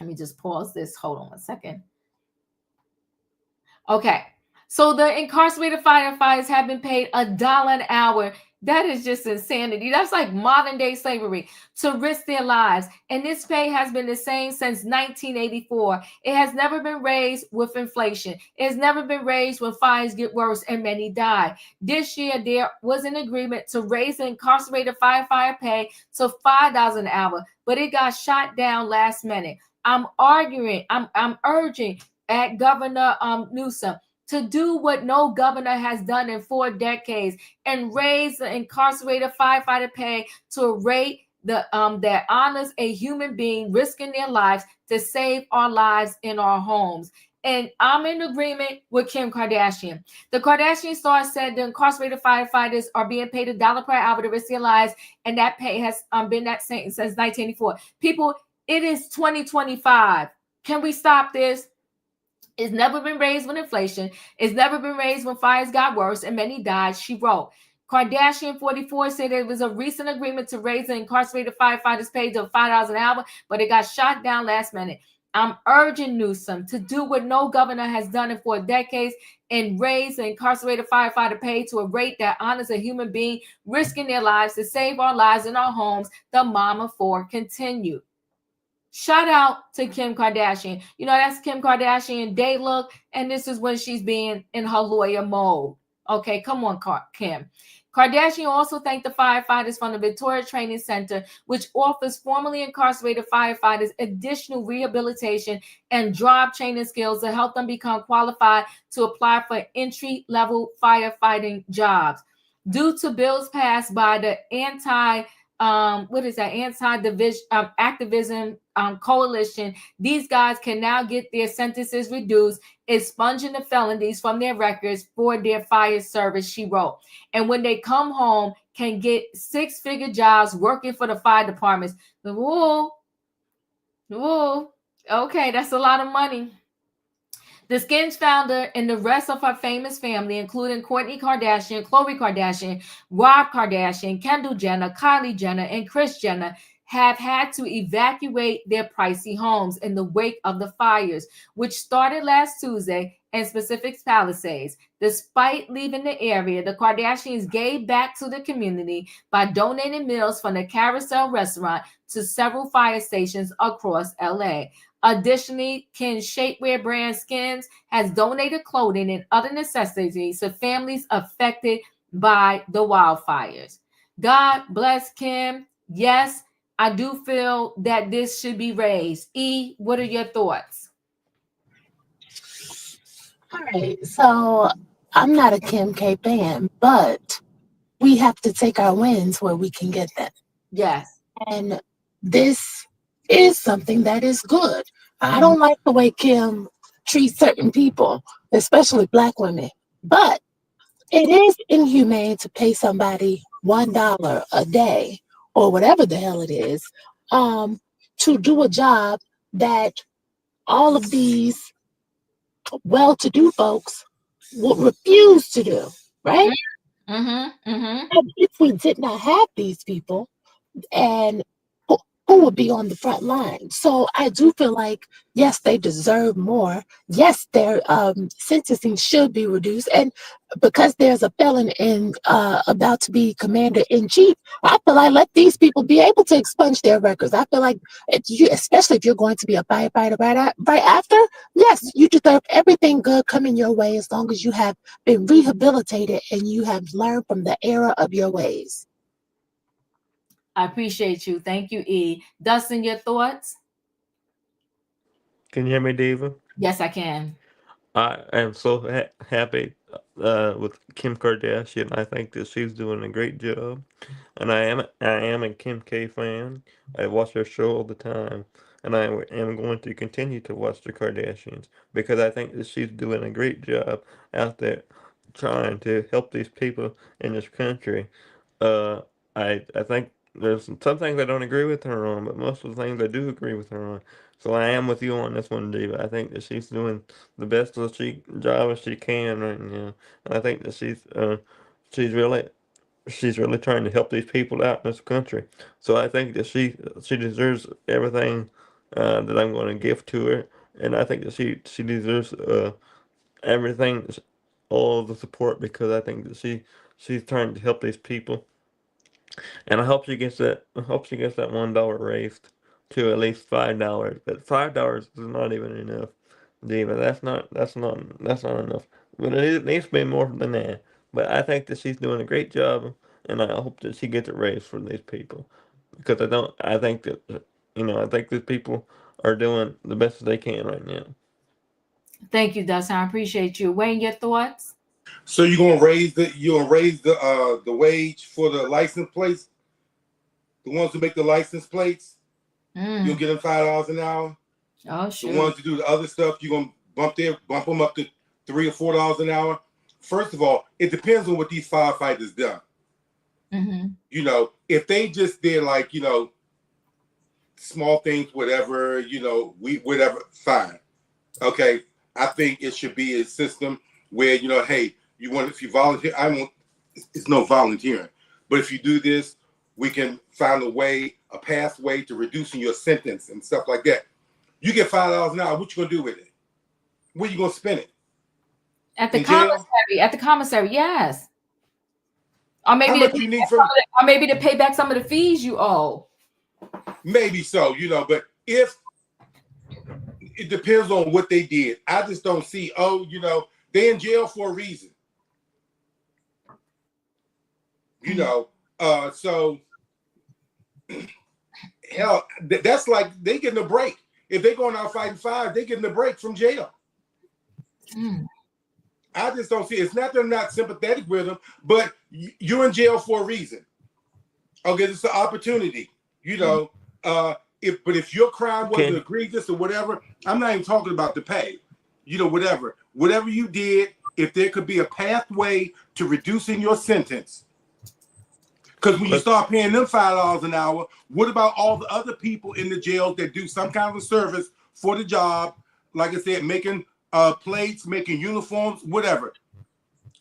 Let me just pause this. Hold on 1 second. Okay. So the incarcerated firefighters have been paid $1 an hour. That is just insanity. That's like modern day slavery to risk their lives. And this pay has been the same since 1984. It has never been raised with inflation. It has never been raised when fires get worse and many die. This year, there was an agreement to raise the incarcerated firefighter pay to $5 an hour, but it got shot down last minute. I'm urging at Governor Newsom to do what no governor has done in 4 decades and raise the incarcerated firefighter pay to a rate that honors a human being risking their lives to save our lives in our homes. And I'm in agreement with Kim Kardashian. The Kardashian star said the incarcerated firefighters are being paid $1 per hour to risk their lives, and that pay has been that same since 1984. People, it is 2025. Can we stop this? It's never been raised with inflation. It's never been raised when fires got worse and many died, she wrote. Kardashian 44 said there was a recent agreement to raise the incarcerated firefighters' pay to $5 an hour, but it got shot down last minute. I'm urging Newsom to do what no governor has done in 4 decades and raise the incarcerated firefighter pay to a rate that honors a human being risking their lives to save our lives in our homes, the Mama 4 continued. Shout out to Kim Kardashian. You know, that's Kim Kardashian day look, and this is when she's being in her lawyer mode. Okay, come on, Kim. Kardashian also thanked the firefighters from the Victoria Training Center, which offers formerly incarcerated firefighters additional rehabilitation and job training skills to help them become qualified to apply for entry-level firefighting jobs. Due to bills passed by the anti-division activism coalition, these guys can now get their sentences reduced, expunging the felonies from their records for their fire service, she wrote. And when they come home, can get 6-figure jobs working for the fire departments. Whoa. Okay, that's a lot of money. The Skins founder and the rest of her famous family, including Kourtney Kardashian, Khloe Kardashian, Rob Kardashian, Kendall Jenner, Kylie Jenner, and Kris Jenner, have had to evacuate their pricey homes in the wake of the fires, which started last Tuesday in Pacific Palisades. Despite leaving the area, the Kardashians gave back to the community by donating meals from the Carousel restaurant to several fire stations across LA. Additionally, Kim's shapewear brand Skins has donated clothing and other necessities to families affected by the wildfires. God bless Kim. Yes, I do feel that this should be raised. E, what are your thoughts? All right, so I'm not a Kim K fan, but we have to take our wins where we can get them. Yes. And this is something that is good. I don't like the way Kim treats certain people, especially Black women, but it is inhumane to pay somebody $1 a day or whatever the hell it is to do a job that all of these well-to-do folks will refuse to do, right? And if we did not have these people, and who would be on the front line? So I do feel like, yes, they deserve more. Yes, their sentencing should be reduced. And because there's a felon about to be commander-in-chief, I feel like let these people be able to expunge their records. I feel like, especially if you're going to be a firefighter right after, yes, you deserve everything good coming your way as long as you have been rehabilitated and you have learned from the error of your ways. I appreciate you. Thank you, E. Dustin, your thoughts? Can you hear me, Diva? Yes, I can. I am so happy with Kim Kardashian. I think that she's doing a great job, and I am a Kim K fan. I watch her show all the time, and I am going to continue to watch the Kardashians because I think that she's doing a great job out there trying to help these people in this country. I think there's some things I don't agree with her on, but most of the things I do agree with her on. So I am with you on this one, Diva. I think that she's doing the best job as she can right now, and I think that she's really trying to help these people out in this country. So I think that she deserves everything that I'm going to give to her, and I think that she deserves everything, all of the support because I think that she's trying to help these people. And I hope she gets that. I hope she gets that $1 raised to at least $5. But $5 is not even enough, Diva. That's not enough. But it needs to be more than that. But I think that she's doing a great job, and I hope that she gets it raised for these people because I don't. I think that I think these people are doing the best they can right now. Thank you, Dustin. I appreciate you. Wayne, your thoughts? So you're gonna raise the wage for the license plates, the ones who make the license plates. You'll get them $5 an hour. Oh, sure. The ones who do the other stuff, you're gonna bump them up to $3 or $4 an hour. First of all, it depends on what these firefighters done. If they just did like small things, whatever, whatever, fine. Okay, I think it should be a system where hey, if you volunteer, it's no volunteering, but if you do this, we can find a pathway to reducing your sentence and stuff like that. You get $5 an hour. What you gonna do with it? Where you gonna spend it? At the commissary. At the commissary, yes. Or maybe to pay back some of the fees you owe. Maybe so, but if it depends on what they did. I just don't see, they're in jail for a reason. So hell, that's like they getting a break. If they're going out fighting fires, they're getting a break from jail. I just don't see it. It's not that I'm not sympathetic with them, but you're in jail for a reason. Okay, it's an opportunity. If your crime wasn't egregious or whatever, I'm not even talking about the pay. Whatever you did, if there could be a pathway to reducing your sentence. Because when you start paying them $5 an hour, what about all the other people in the jail that do some kind of a service for the job? Like I said, making plates, making uniforms, whatever.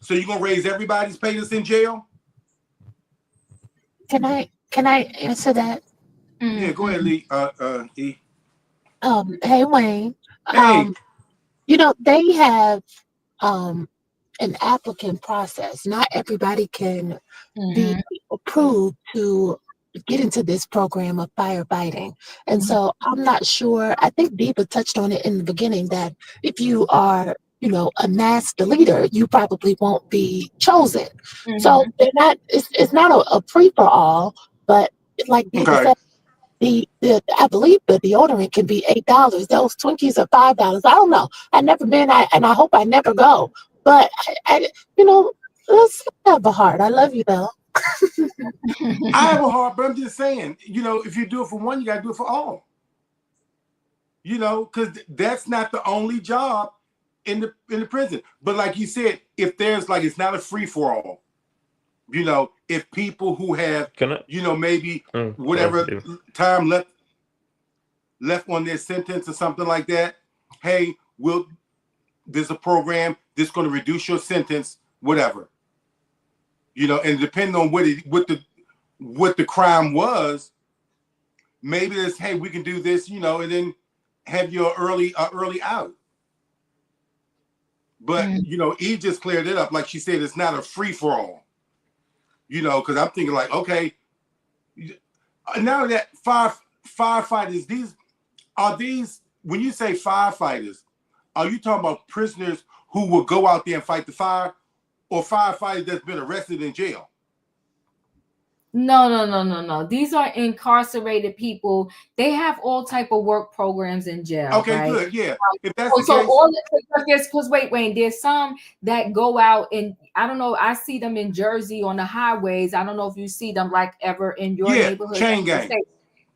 So you're gonna raise everybody's pay that's in jail? Can I answer that? Yeah, go ahead, Lee. E. Hey Wayne. Hey. They have an applicant process. Not everybody can be approved to get into this program of firefighting. And so I'm not sure, I think Diva touched on it in the beginning, that if you are, a master leader, you probably won't be chosen. So they're not, it's not a free for all, but like Diva said, I believe the deodorant can be $8. Those Twinkies are $5. I don't know. I've never been, and I hope I never go. But let's have a heart. I love you though. I have a heart, but I'm just saying, if you do it for one, you gotta do it for all. Because that's not the only job in the prison. But like you said, if there's it's not a free for all. If people who have, maybe whatever time left on their sentence or something like that, hey, there's a program that's going to reduce your sentence, whatever. And depending on what the crime was, maybe it's, hey, we can do this, and then have your early out. But Eve just cleared it up, like she said, it's not a free for all. Because I'm thinking okay, now that firefighters, when you say firefighters, are you talking about prisoners who will go out there and fight the fire, or firefighters that's been arrested in jail? No. These are incarcerated people. They have all type of work programs in jail. Okay, right? good. Yeah. If that's the case, because wait, there's some that go out, and I don't know. I see them in Jersey on the highways. I don't know if you see them ever in your neighborhood. Chain gang.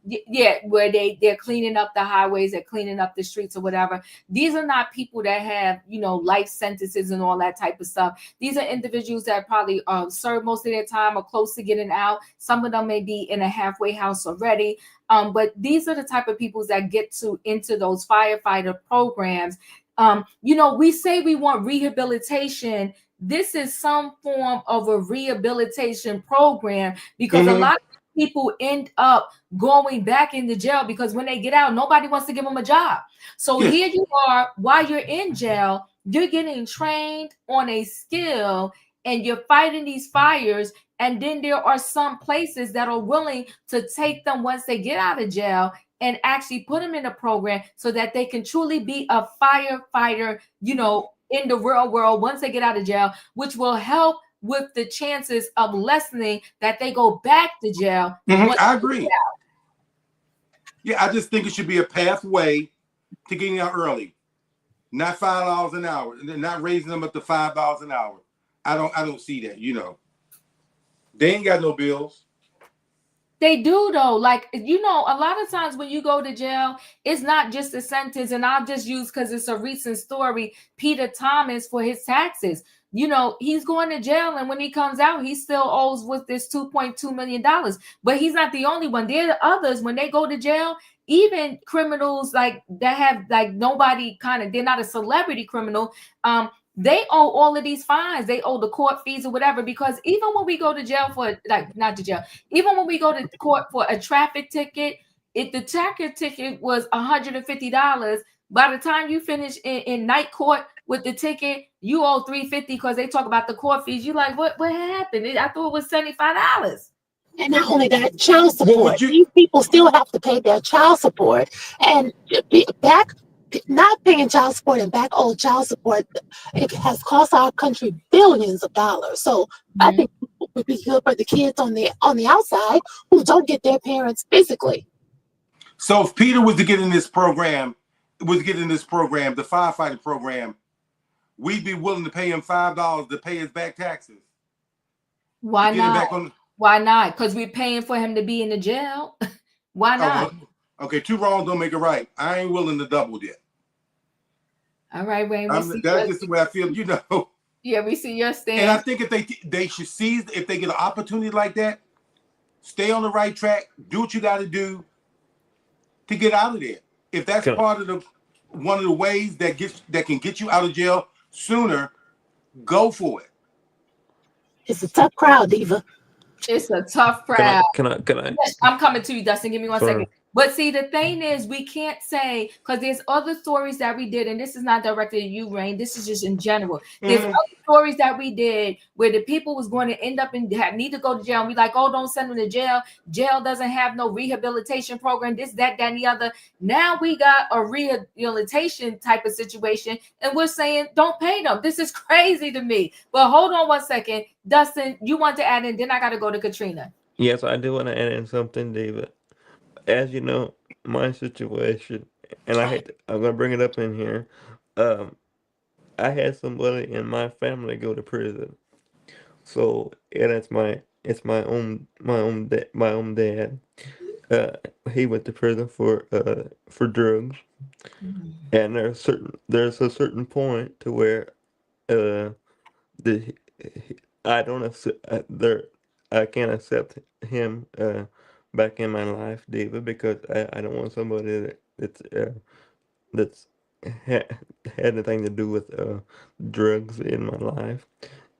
Yeah, where they're cleaning up the highways, they're cleaning up the streets or whatever. These are not people that have life sentences and all that type of stuff. These are individuals that probably serve most of their time or close to getting out. Some of them may be in a halfway house already. But these are the type of people that get into those firefighter programs. We say we want rehabilitation. This is some form of a rehabilitation program, because a lot of people end up going back into jail, because when they get out, nobody wants to give them a job. So here you are, while you're in jail, you're getting trained on a skill and you're fighting these fires. And then there are some places that are willing to take them once they get out of jail and actually put them in a program so that they can truly be a firefighter, in the real world once they get out of jail, which will help with the chances of lessening that they go back to jail. I agree. Yeah, I just think it should be a pathway to getting out early, not $5 an hour, and not raising them up to $5 an hour. I don't see that. They ain't got no bills. They do though. A lot of times when you go to jail, it's not just a sentence. And I'll just use, because it's a recent story, Peter Thomas, for his taxes. He's going to jail, and when he comes out, he still owes with this $2.2 million. But he's not the only one. There are others, when they go to jail, even criminals that have nobody they're not a celebrity criminal. They owe all of these fines. They owe the court fees or whatever, because even when we go to jail for even when we go to court for a traffic ticket, if the traffic ticket was $150, by the time you finish in night court with the ticket, you owe $350, because they talk about the court fees. You like, what happened? I thought it was $75. And not only that, child support. These people still have to pay their child support, and not paying child support and back old child support, it has cost our country billions of dollars. So I think it would be good for the kids on the outside who don't get their parents physically. So if Peter was to get in this program, the firefighting program, we'd be willing to pay him $5 to pay his back taxes. Why not? Why not? Because we're paying for him to be in the jail. Why not? Okay, two wrongs don't make it right. I ain't willing to double dip. All right, Wayne. That's just the way I feel, Yeah, we see your stand. And I think if they should seize, if they get an opportunity like that, stay on the right track, do what you got to do to get out of there. If that's part of one of the ways that can get you out of jail sooner, go for it. It's a tough crowd, Diva. It's a tough crowd. Can I? I'm coming to you, Dustin. Give me one Sorry. second. But see, the thing is, we can't say, because there's other stories that we did, and this is not directed at you, Rain. This is just in general. There's other stories that we did where the people was going to end up and need to go to jail. And we like, oh, don't send them to jail. Jail doesn't have no rehabilitation program, this, that, and the other. Now we got a rehabilitation type of situation, and we're saying, don't pay them. This is crazy to me. But hold on one second. Dustin, you want to add in, then I got to go to Katrina. Yes, I do want to add in something, David. As you know, my situation, and I'm gonna bring it up in here. I had somebody in my family go to prison, so and it's my own dad. He went to prison for drugs, and there's a certain point to where the I don't accept I can't accept him back in my life, David, because I don't want somebody that's had anything to do with drugs in my life,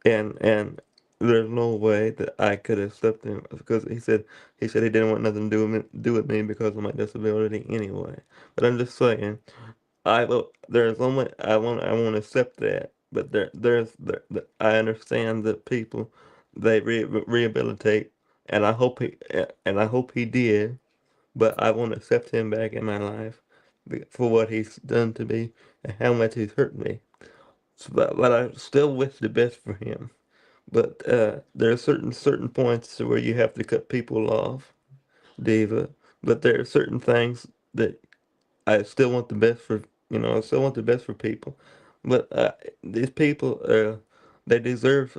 and there's no way that I could accept him because he said he didn't want nothing to do with me because of my disability anyway. But I'm just saying, I won't accept that. But I understand that people they rehabilitate, and I hope he did. But I won't accept him back in my life for what he's done to me and how much he's hurt me. So, but I still wish the best for him. But there are certain points where you have to cut people off, Diva. But there are certain things that I still want the best for. I still want the best for people. But these people, they deserve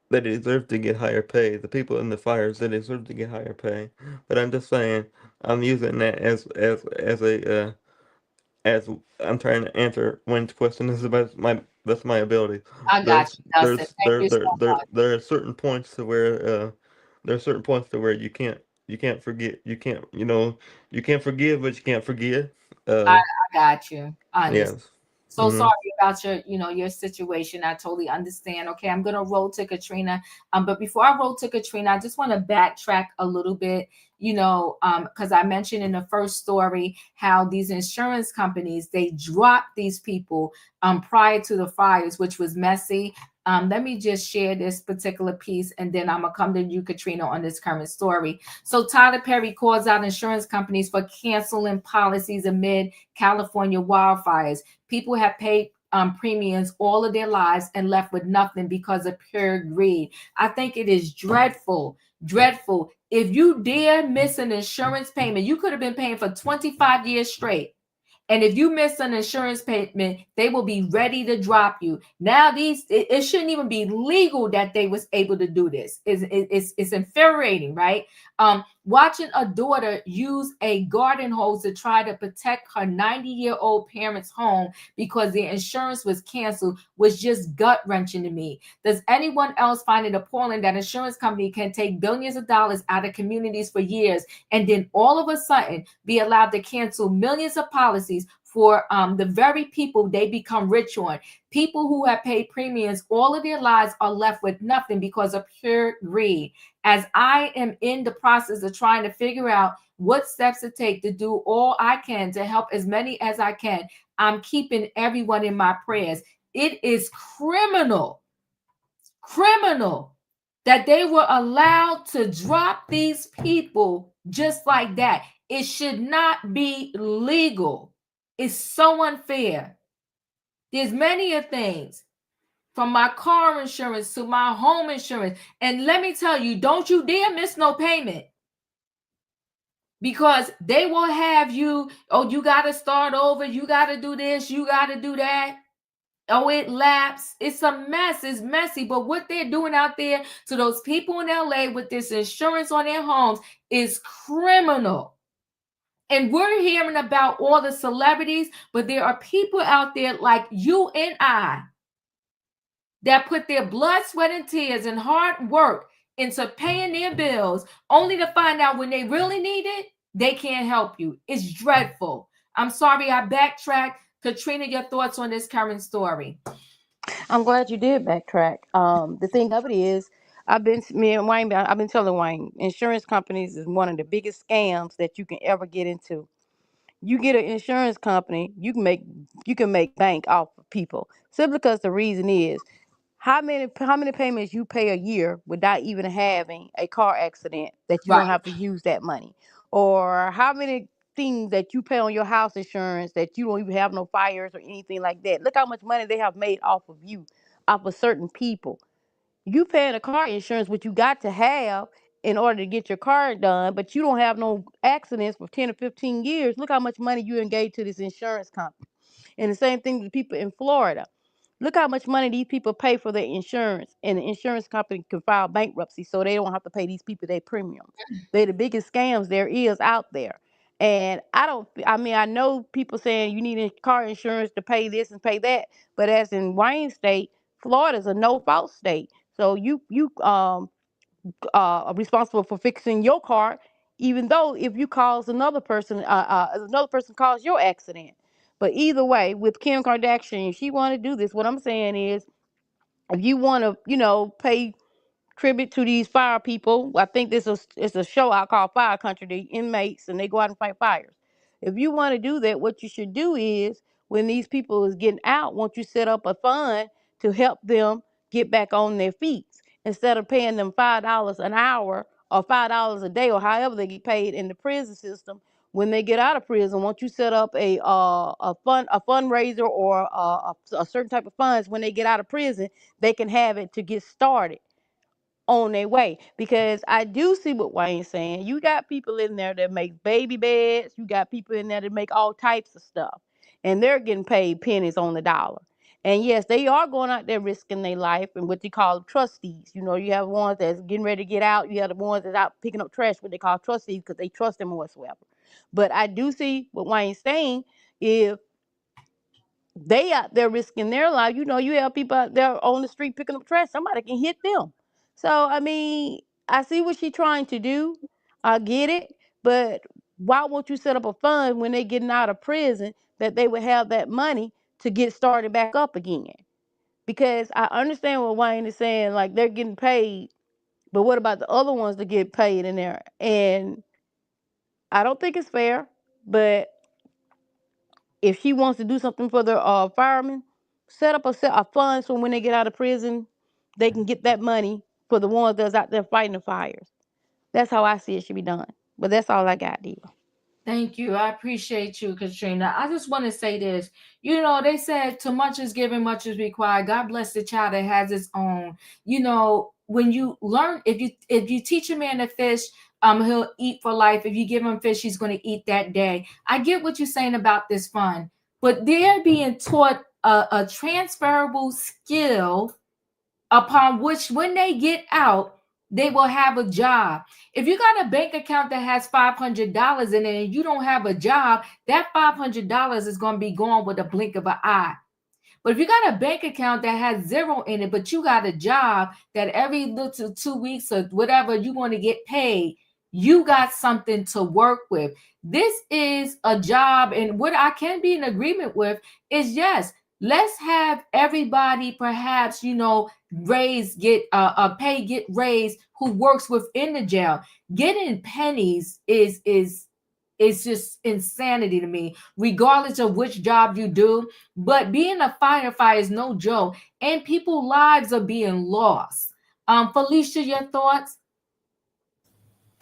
to get higher pay. The people in the fires, they deserve to get higher pay. But I'm just saying, I'm using that as I'm trying to answer Wayne's question. This is about my ability. I got you, Dustin. Thank you so much. There are certain points to where you can't forget. You can't forgive, but you can't forget. I got you. I understand. Yes. So sorry about your situation. I totally understand. Okay, I'm gonna roll to Katrina. But before I roll to Katrina, I just want to backtrack a little bit. Because I mentioned in the first story how these insurance companies, they dropped these people prior to the fires, which was messy. Let me just share this particular piece, and then I'm gonna come to you, Katrina, on this current story. So Tyler Perry calls out insurance companies for canceling policies amid California wildfires. People have paid premiums all of their lives and left with nothing because of pure greed. I think it is dreadful. If you dare miss an insurance payment, you could have been paying for 25 years straight. And if you miss an insurance payment, they will be ready to drop you. Now, it shouldn't even be legal that they was able to do this. It's infuriating, right? Watching a daughter use a garden hose to try to protect her 90-year-old parents' home because their insurance was canceled was just gut-wrenching to me. Does anyone else find it appalling that insurance company can take billions of dollars out of communities for years and then all of a sudden be allowed to cancel millions of policies for the very people they become rich on? People who have paid premiums all of their lives are left with nothing because of pure greed. As I am in the process of trying to figure out what steps to take to do all I can to help as many as I can, I'm keeping everyone in my prayers. It is criminal that they were allowed to drop these people just like that. It should not be legal. It's so unfair. There's many things, from my car insurance to my home insurance. And let me tell you, don't you dare miss no payment, because they will have you, oh, you got to start over. You got to do this. You got to do that. Oh, it lapsed. It's a mess. It's messy. But what they're doing out there to those people in LA with this insurance on their homes is criminal. And we're hearing about all the celebrities, but there are people out there like you and I that put their blood, sweat, and tears and hard work into paying their bills, only to find out when they really need it, they can't help you. It's dreadful. I'm sorry I backtracked. Katrina, your thoughts on this current story? I'm glad you did backtrack. The thing of it is, me and Wayne, I've been telling Wayne, insurance companies is one of the biggest scams that you can ever get into. You get an insurance company, you can make bank off of people simply because the reason is how many payments you pay a year without even having a car accident that you don't Right. have to use that money, or how many things that you pay on your house insurance that you don't even have no fires or anything like that. Look how much money they have made off of you, off of certain people. You paying a car insurance, which you got to have in order to get your car done, but you don't have no accidents for 10 or 15 years. Look how much money you engaged to this insurance company. And the same thing with people in Florida. Look how much money these people pay for their insurance, and the insurance company can file bankruptcy so they don't have to pay these people their premiums. They're the biggest scams there is out there. And I know people saying you need car insurance to pay this and pay that, but as in Wayne State, Florida's a no fault state. So you responsible for fixing your car, even though if you cause another person caused your accident. But either way, with Kim Kardashian, if she want to do this, what I'm saying is, if you want to, pay tribute to these fire people. I think it's a show I call Fire Country, the inmates, and they go out and fight fires. If you want to do that, what you should do is, when these people is getting out, won't you set up a fund to help them get back on their feet instead of paying them $5 an hour or $5 a day or however they get paid in the prison system. When they get out of prison, won't you set up a fundraiser or a certain type of funds when they get out of prison, they can have it to get started on their way. Because I do see what Wayne's saying. You got people in there that make baby beds. You got people in there that make all types of stuff. And they're getting paid pennies on the dollar. And yes, they are going out there risking their life and what they call trustees. You have ones that's getting ready to get out. You have the ones that's out picking up trash, what they call trustees, because they trust them whatsoever. But I do see what Wayne's saying. If they out there risking their life, you have people out there on the street picking up trash, somebody can hit them. So I see what she's trying to do. I get it. But why won't you set up a fund when they getting out of prison that they would have that money to get started back up again? Because I understand what Wayne is saying, like they're getting paid, but what about the other ones that get paid in there? And I don't think it's fair. But if she wants to do something for the firemen, set up a fund so when they get out of prison, they can get that money for the ones that's out there fighting the fires. That's how I see it should be done. But that's all I got, Diva. Thank you. I appreciate you, Katrina. I just want to say this. They said too much is given, much is required. God bless the child that has its own. When you learn, if you teach a man to fish, he'll eat for life. If you give him fish, he's going to eat that day. I get what you're saying about this fund, but they're being taught a transferable skill upon which, when they get out, they will have a job. If you got a bank account that has $500 in it and you don't have a job, that $500 is going to be gone with a blink of an eye. But if you got a bank account that has zero in it, but you got a job that every little 2 weeks or whatever you're going to get paid, you got something to work with. This is a job, and what I can be in agreement with is, yes, let's have everybody perhaps get raised who works within the jail. Getting pennies is just insanity to me, regardless of which job you do. But being a firefighter is no joke, and people's lives are being lost. Felicia, your thoughts?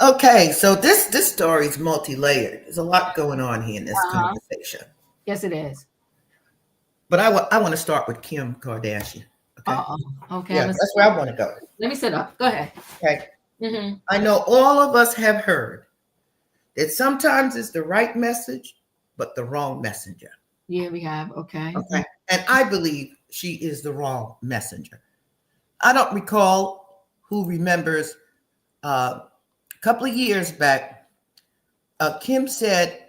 Okay, so this story is multi-layered. There's a lot going on here in this conversation. Yes, it is. But I want to start with Kim Kardashian. Okay. Okay. Yeah, that's where I want to go. Let me sit up. Go ahead. Okay. Mm-hmm. I know all of us have heard that sometimes it's the right message, but the wrong messenger. Yeah, we have. Okay. Okay. And I believe she is the wrong messenger. I don't recall who remembers a couple of years back, Kim said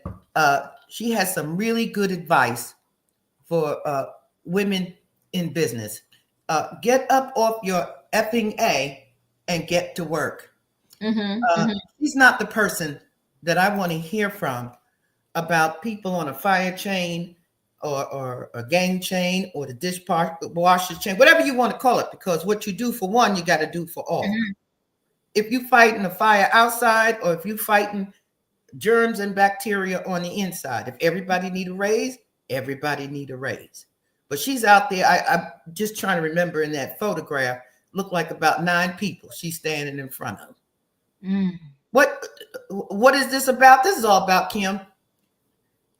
she has some really good advice for women in business. Get up off your effing A and get to work. She's not the person that I want to hear from about people on a fire chain or a gang chain or the dishwasher chain, whatever you want to call it, because what you do for one, you got to do for all. Mhm. If you fighting a fire outside, or if you fighting germs and bacteria on the inside, if everybody need a raise, everybody need a raise. But she's out there. I'm just trying to remember, in that photograph, looked like about 9 people she's standing in front of. Mm. What is this about? This is all about Kim.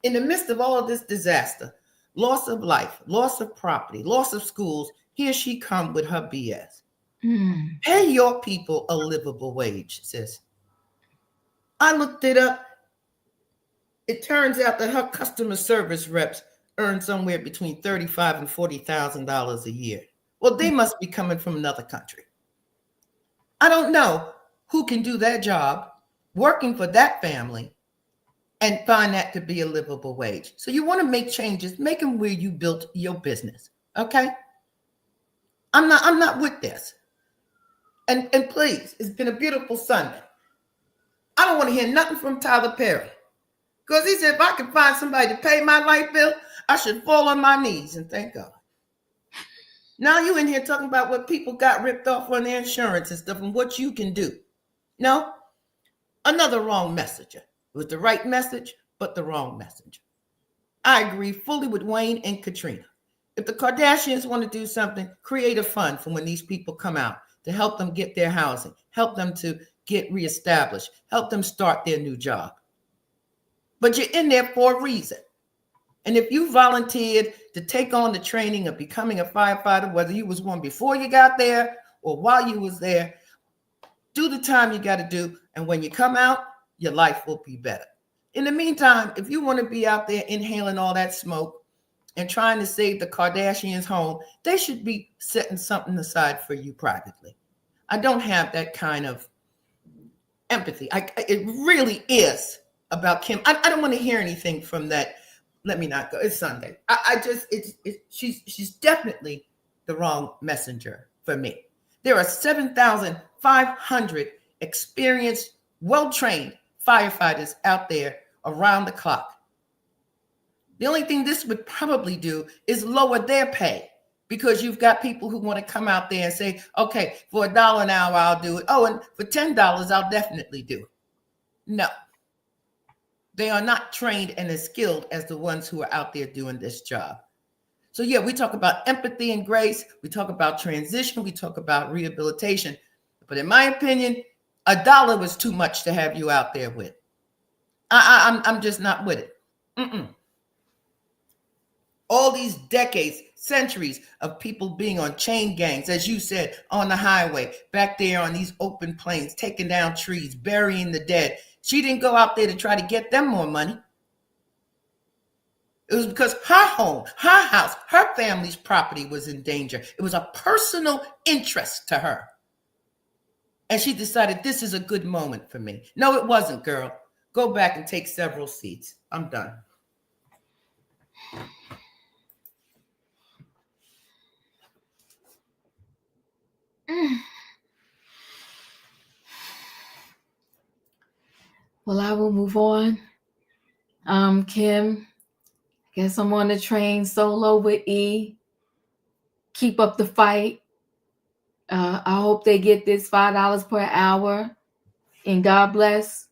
In the midst of all of this disaster, loss of life, loss of property, loss of schools, here she come with her BS. Mm. Pay your people a livable wage, sis. I looked it up. It turns out that her customer service reps earn somewhere between $35,000 and $40,000 a year. Well, they must be coming from another country. I don't know who can do that job, working for that family, and find that to be a livable wage. So you want to make changes, make them where you built your business. Okay? I'm not with this. And please, it's been a beautiful Sunday. I don't want to hear nothing from Tyler Perry. Because he said, if I can find somebody to pay my light bill, I should fall on my knees and thank God. Now you in here talking about what people got ripped off on their insurance and stuff and what you can do. No, another wrong messenger. It was the right message, but the wrong messenger. I agree fully with Wayne and Katrina. If the Kardashians want to do something, create a fund for when these people come out to help them get their housing, help them to get reestablished, help them start their new job. But you're in there for a reason. And if you volunteered to take on the training of becoming a firefighter, whether you was one before you got there or while you was there, do the time you got to do. And when you come out, your life will be better. In the meantime, if you want to be out there inhaling all that smoke and trying to save the Kardashians' home, they should be setting something aside for you privately. I don't have that kind of empathy. It really is about Kim. I don't want to hear anything from that. Let me not go. It's Sunday. She's definitely the wrong messenger for me. There are 7,500 experienced, well-trained firefighters out there around the clock. The only thing this would probably do is lower their pay, because you've got people who want to come out there and say, okay, for $1 an hour, I'll do it. Oh, and for $10, I'll definitely do it. No. They are not trained and as skilled as the ones who are out there doing this job. So yeah, we talk about empathy and grace. We talk about transition. We talk about rehabilitation. But in my opinion, $1 was too much to have you out there with. I'm just not with it. All these decades, centuries of people being on chain gangs, as you said, on the highway, back there on these open plains, taking down trees, burying the dead. She didn't go out there to try to get them more money. It was because her home, her house, her family's property was in danger. It was a personal interest to her. And she decided, this is a good moment for me. No, it wasn't, girl. Go back and take several seats. I'm done. Well, I will move on. Kim, guess I'm on the train solo with E. Keep up the fight. I hope they get this $5 per hour. And God bless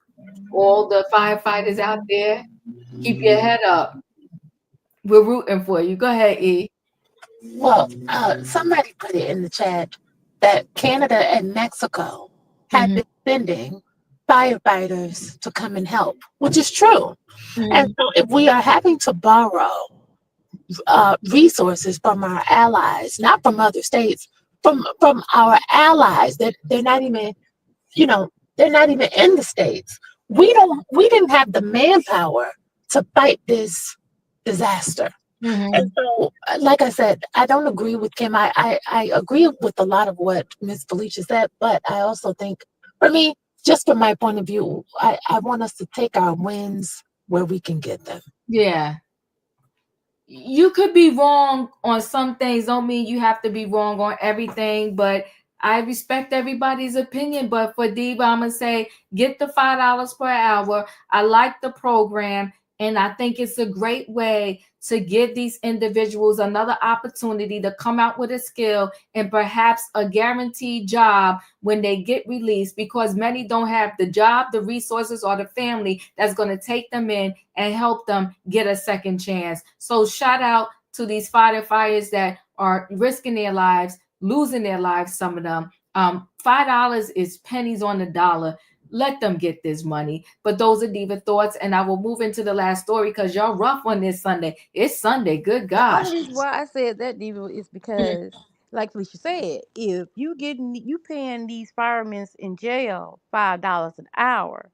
all the firefighters out there. Keep your head up. We're rooting for you. Go ahead, E. Well, somebody put it in the chat that Canada and Mexico have been sending firefighters to come and help, which is true. And so if we are having to borrow resources from our allies, not from other states, from our allies, that they're not even, they're not even in the states. We didn't have the manpower to fight this disaster. And so, like I said, I don't agree with Kim. I agree with a lot of what Ms. Felicia said, but I also think, for me, just from my point of view, I want us to take our wins where we can get them. Yeah. You could be wrong on some things. Don't mean you have to be wrong on everything, but I respect everybody's opinion. But for Diva, I'm going to say, get the $5 per hour. I like the program. And I think it's a great way to give these individuals another opportunity to come out with a skill and perhaps a guaranteed job when they get released, because many don't have the job, the resources, or the family that's going to take them in and help them get a second chance. So shout out to these firefighters that are risking their lives, losing their lives, some of them. $5 is pennies on the dollar. Let them get this money. But those are Diva thoughts, and I will move into the last story because y'all rough on this Sunday. It's Sunday. Good The gosh. only reason why I said that, Diva, is because, like Felicia said, if you paying these firemen in jail $5 an hour,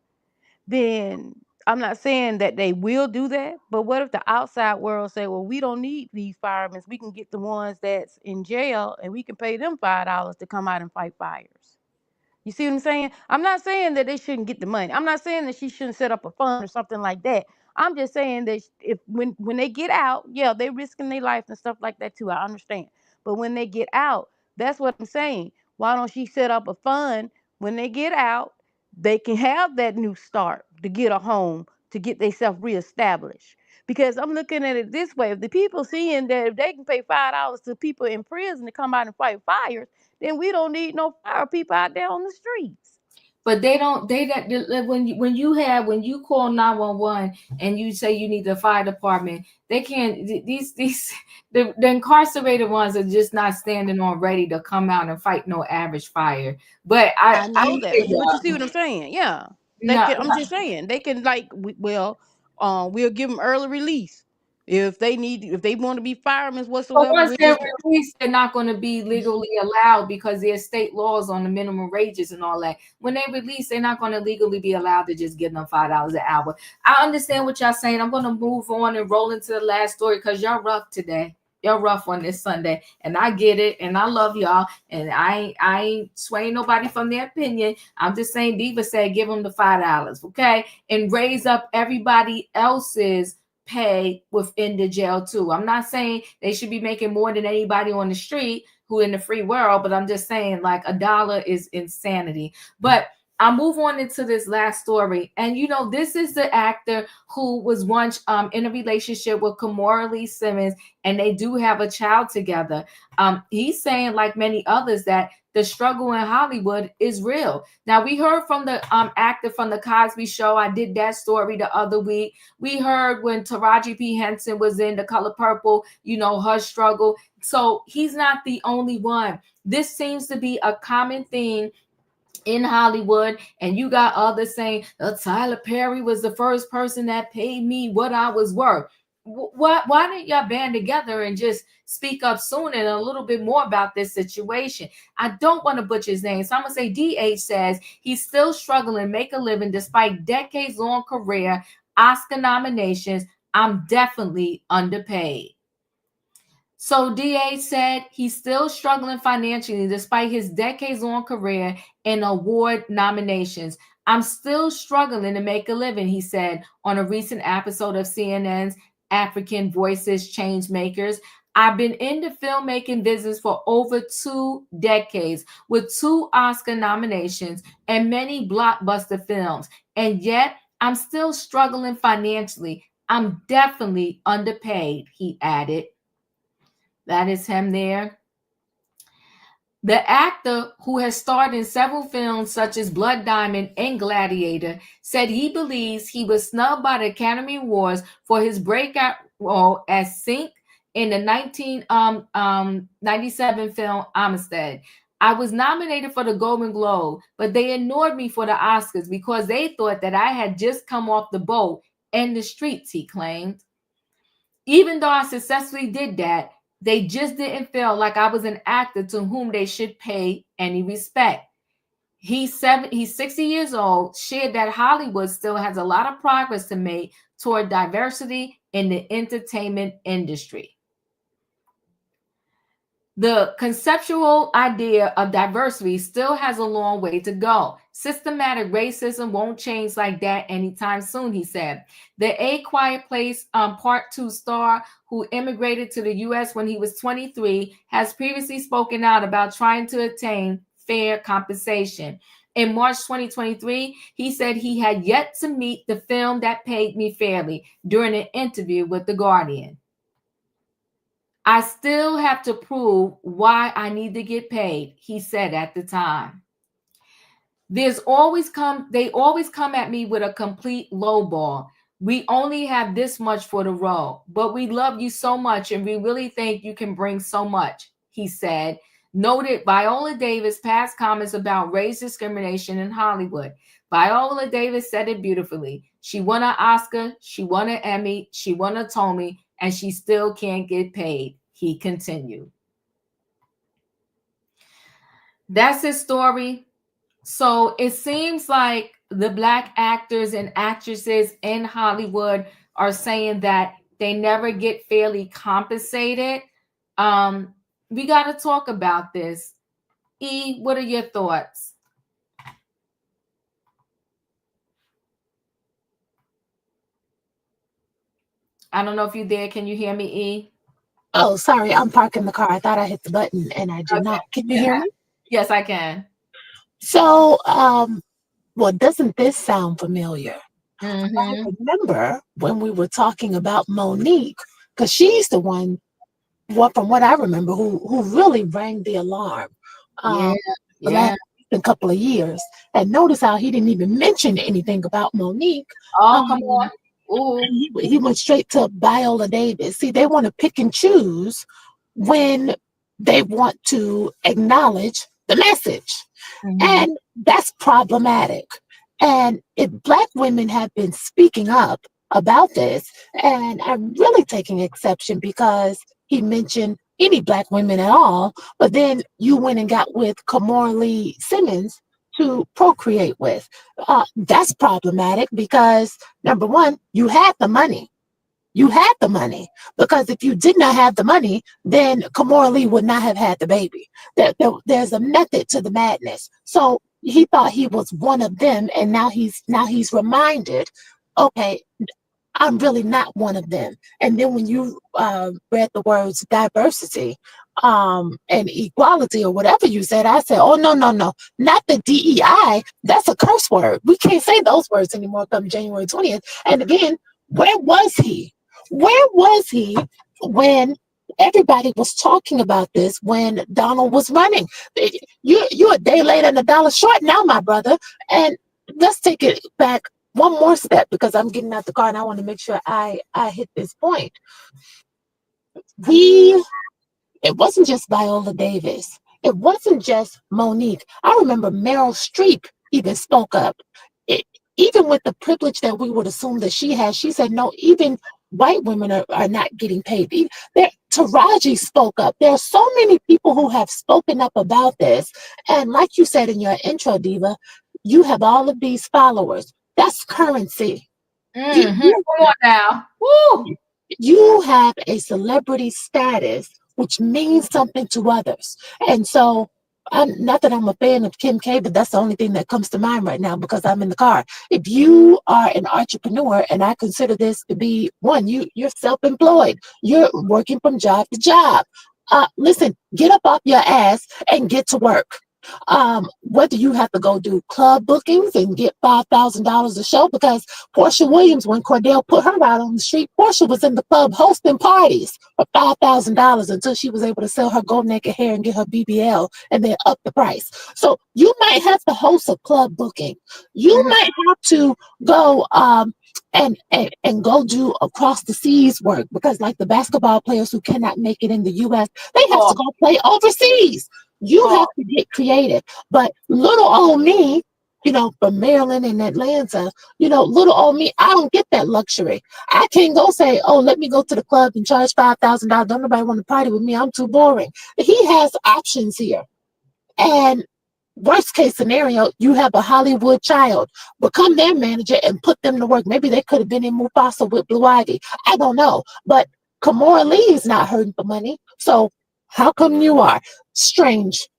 then I'm not saying that they will do that. But what if the outside world say, well, we don't need these firemen. We can get the ones that's in jail and we can pay them $5 to come out and fight fires. You see what I'm saying? I'm not saying that they shouldn't get the money. I'm not saying that she shouldn't set up a fund or something like that. I'm just saying that if when they get out, yeah, they risking their life and stuff like that too. I understand. But when they get out, that's what I'm saying. Why don't she set up a fund when they get out? They can have that new start to get a home, to get themselves reestablished. Because I'm looking at it this way: if the people seeing that if they can pay $5 to people in prison to come out and fight fires, then we don't need no fire people out there on the streets. But they don't. When you call 911 and you say you need the fire department, they can't. The incarcerated ones are just not standing on ready to come out and fight no average fire. But I know that, but you see what I'm saying? Yeah, they No, can. I'm just saying they can we'll give them early release if they want to be firemen but whatsoever. once they're released, they're not going to be legally allowed because there's state laws on the minimum wages and all that. When they release, they're not going to legally be allowed to just give them $5 an hour. I understand what y'all saying. I'm going to move on and roll into the last story because y'all rough today. Y'all rough on this Sunday, and I get it, and I love y'all, and I ain't swaying nobody from their opinion. I'm just saying, Diva said, give them the $5, okay, and raise up everybody else's pay within the jail too. I'm not saying they should be making more than anybody on the street who in the free world, but I'm just saying like $1 is insanity. But I'll move on into this last story. And this is the actor who was once in a relationship with Kimora Lee Simmons, and they do have a child together. He's saying, like many others, that the struggle in Hollywood is real. Now, we heard from the actor from The Cosby Show. I did that story the other week. We heard when Taraji P. Henson was in The Color Purple, her struggle. So he's not the only one. This seems to be a common theme in Hollywood, and you got others saying Tyler Perry was the first person that paid me what I was worth. Why didn't y'all band together and just speak up soon and a little bit more about this situation? I don't want to butcher his name, so I'm gonna say DH says he's still struggling to make a living despite decades-long career, Oscar nominations. I'm definitely underpaid. So DA said he's still struggling financially despite his decades-long career and award nominations. I'm still struggling to make a living, he said on a recent episode of CNN's African Voices Changemakers. I've been in the filmmaking business for over 2 decades with 2 Oscar nominations and many blockbuster films. And yet I'm still struggling financially. I'm definitely underpaid, he added. That is him there. The actor, who has starred in several films such as Blood Diamond and Gladiator, said he believes he was snubbed by the Academy Awards for his breakout role as Sink in the 1997 film Amistad. I was nominated for the Golden Globe, but they ignored me for the Oscars because they thought that I had just come off the boat and the streets, he claimed. Even though I successfully did that, they just didn't feel like I was an actor to whom they should pay any respect. He's 60 years old, shared that Hollywood still has a lot of progress to make toward diversity in the entertainment industry. The conceptual idea of diversity still has a long way to go. Systematic racism won't change like that anytime soon, he said. The A Quiet Place Part 2 star, who immigrated to the U.S. when he was 23, has previously spoken out about trying to attain fair compensation. In March 2023, he said he had yet to meet the film that paid me fairly during an interview with The Guardian. I still have to prove why I need to get paid, he said at the time. They always come at me with a complete lowball. We only have this much for the role, but we love you so much and we really think you can bring so much, he said. Noted Viola Davis' past comments about race discrimination in Hollywood. Viola Davis said it beautifully. She won an Oscar, she won an Emmy, she won a Tony, and she still can't get paid, he continued. That's his story. So it seems like the Black actors and actresses in Hollywood are saying that they never get fairly compensated. We got to talk about this. E, what are your thoughts? I don't know if you're there. Can you hear me, E? Oh, sorry. I'm parking the car. I thought I hit the button and I did not. Can you hear me? Yes, I can. So, well, doesn't this sound familiar? Mm-hmm. I remember when we were talking about Monique, because she's the one, from what I remember, who really rang the alarm. The last couple of years. And notice how he didn't even mention anything about Monique. Oh, come on. Ooh. He went straight to Viola Davis. See, they want to pick and choose when they want to acknowledge the message. Mm-hmm. And that's problematic. And if Black women have been speaking up about this, and I'm really taking exception because he mentioned any Black women at all, but then you went and got with Kamora Lee Simmons to procreate with. That's problematic because, number one, you had the money. You had the money, because if you did not have the money, then Kamora Lee would not have had the baby. There's a method to the madness. So he thought he was one of them, and now he's reminded, okay, I'm really not one of them. And then when you read the words diversity and equality or whatever you said, I said, oh, no, not the DEI. That's a curse word. We can't say those words anymore come January 20th. And again, where was he? Where was he when everybody was talking about this, when Donald was running? You're a day late and $1 short now, my brother. And let's take it back one more step, because I'm getting out the car and I want to make sure I hit this point. It wasn't just Viola Davis. It wasn't just Monique. I remember Meryl Streep even spoke up. Even with the privilege that we would assume that she has, she said, no, even white women are not getting paid. Taraji spoke up. There are so many people who have spoken up about this. And like you said in your intro, Diva, you have all of these followers. That's currency. Mm-hmm. Come on now. Woo! You have a celebrity status, which means something to others. And so, not that I'm a fan of Kim K, but that's the only thing that comes to mind right now because I'm in the car. If you are an entrepreneur, and I consider this to be one, you're self-employed. You're working from job to job. Listen, get up off your ass and get to work. Whether you have to go do club bookings and get $5,000 a show, because Portia Williams, when Cordell put her out on the street, Portia was in the club hosting parties for $5,000 until she was able to sell her gold naked hair and get her BBL and then up the price. So you might have to host a club booking. You might have to go and go do across the seas work, because like the basketball players who cannot make it in the US, they have to go play overseas. You have to get creative. But little old me, from Maryland and Atlanta, little old me, I don't get that luxury. I can't go say, oh, let me go to the club and charge $5,000. Don't nobody want to party with me. I'm too boring. He has options here. And worst case scenario, you have a Hollywood child. Become their manager and put them to work. Maybe they could have been in Mufasa with Blue Ivy. I don't know. But Kamora Lee is not hurting for money. So how come you are? Strange.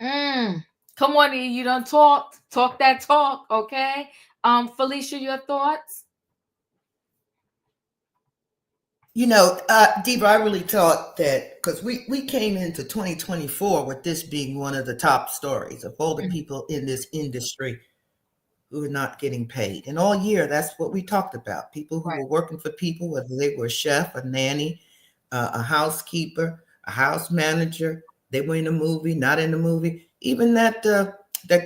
Come on, you don't talk that talk, okay? Felicia, your thoughts? You know, Diva, I really thought that because we came into 2024 with this being one of the top stories of all the people in this industry who are not getting paid. And all year, that's what we talked about. People who Right. were working for people, whether they were a chef, a nanny, a housekeeper, a house manager, they were in a movie, not in the movie. Even that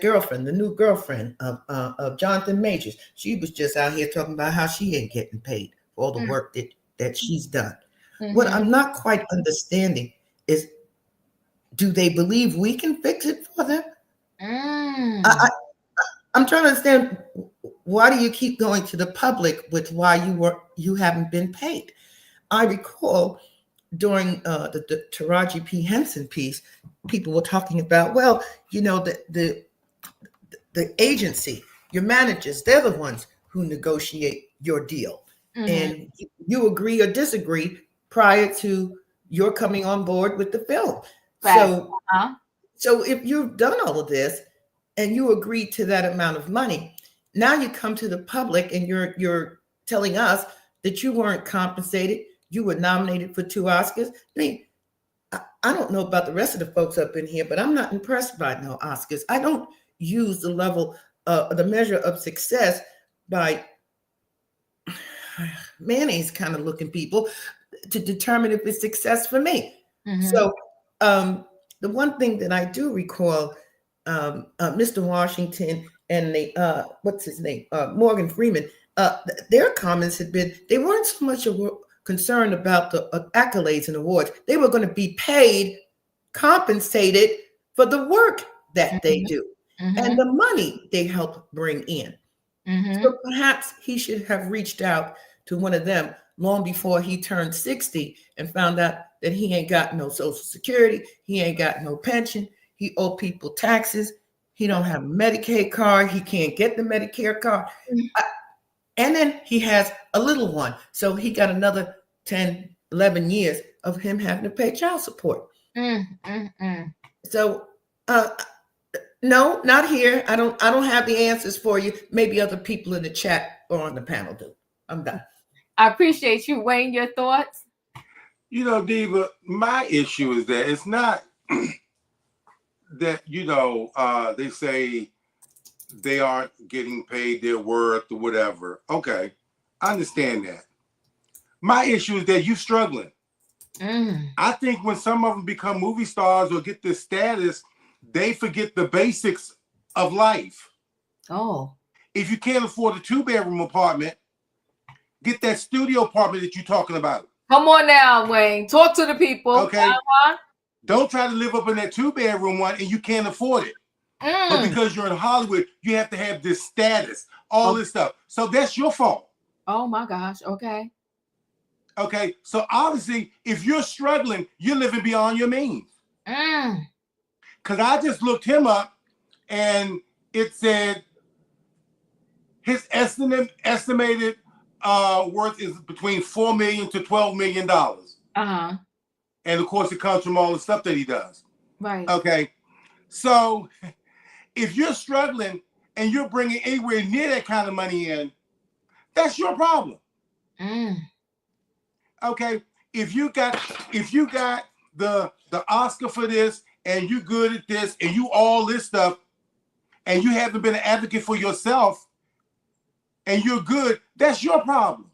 girlfriend, the new girlfriend of Jonathan Majors, she was just out here talking about how she ain't getting paid for all the work that she's done. What I'm not quite understanding is, do they believe we can fix it for them? I'm trying to understand, why do you keep going to the public with why you haven't been paid? I recall during the Taraji P. Henson piece, people were talking about, well, you know, the agency, your managers, they're the ones who negotiate your deal. And you agree or disagree prior to your coming on board with the film. Right. So if you've done all of this and you agreed to that amount of money, now you come to the public and you're telling us that you weren't compensated. You were nominated for 2 Oscars. I mean, I don't know about the rest of the folks up in here, but I'm not impressed by no Oscars. I don't use the level, the measure of success by mayonnaise kind of looking people to determine if it's success for me. So the one thing that I do recall, Mr. Washington and what's his name, Morgan Freeman, their comments had been, they weren't so much concerned about the accolades and awards. They were going to be paid, compensated for the work that they do and the money they help bring in. So perhaps he should have reached out to one of them long before he turned 60 and found out that he ain't got no Social Security, he ain't got no pension, he owe people taxes, he don't have a Medicaid card, he can't get the Medicare card. And then he has a little one. So he got another 10, 11 years of him having to pay child support. So no, not here. I don't have the answers for you. Maybe other people in the chat or on the panel do. I'm done. I appreciate you, Wayne. Your thoughts? You know, Diva, my issue is that it's not that, you know, they say they aren't getting paid their worth or whatever. Okay, I understand that. My issue is that you're struggling. I think when some of them become movie stars or get this status, they forget the basics of life. Oh. If you can't afford a 2-bedroom apartment, get that studio apartment that you're talking about. Come on now, Wayne. Talk to the people. Okay. Don't try to live up in that 2-bedroom one and you can't afford it. But because you're in Hollywood, you have to have this status, all this stuff. So that's your fault. Oh my gosh. Okay. Okay. So obviously, if you're struggling, you're living beyond your means. Because I just looked him up and it said his estimated worth is between $4 million to $12 million. And of course, it comes from all the stuff that he does. Right. Okay. So if you're struggling and you're bringing anywhere near that kind of money in, that's your problem. Okay. If you got the Oscar for this and you good at this and you all this stuff and you haven't been an advocate for yourself and you're good, that's your problem.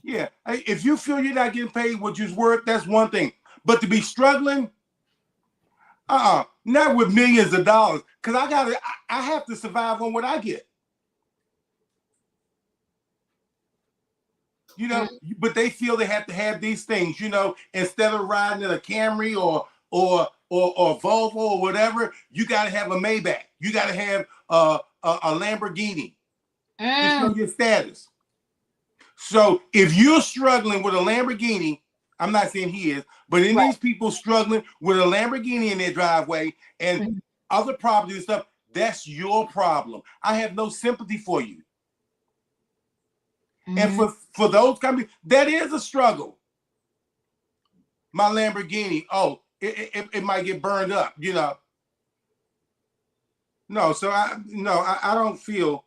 Yeah. If you feel you're not getting paid what you're worth, that's one thing. But to be struggling, not with millions of dollars, because I have to survive on what I get. You know, but they feel they have to have these things, you know, instead of riding in a Camry or Volvo or whatever, you got to have a Maybach. You got to have a Lamborghini to show your status. So if you're struggling with a Lamborghini, I'm not saying he is, but in these people struggling with a Lamborghini in their driveway and other property and stuff, that's your problem. I have no sympathy for you. And for those companies, that is a struggle. My Lamborghini, it might get burned up, you know. No, so I don't feel,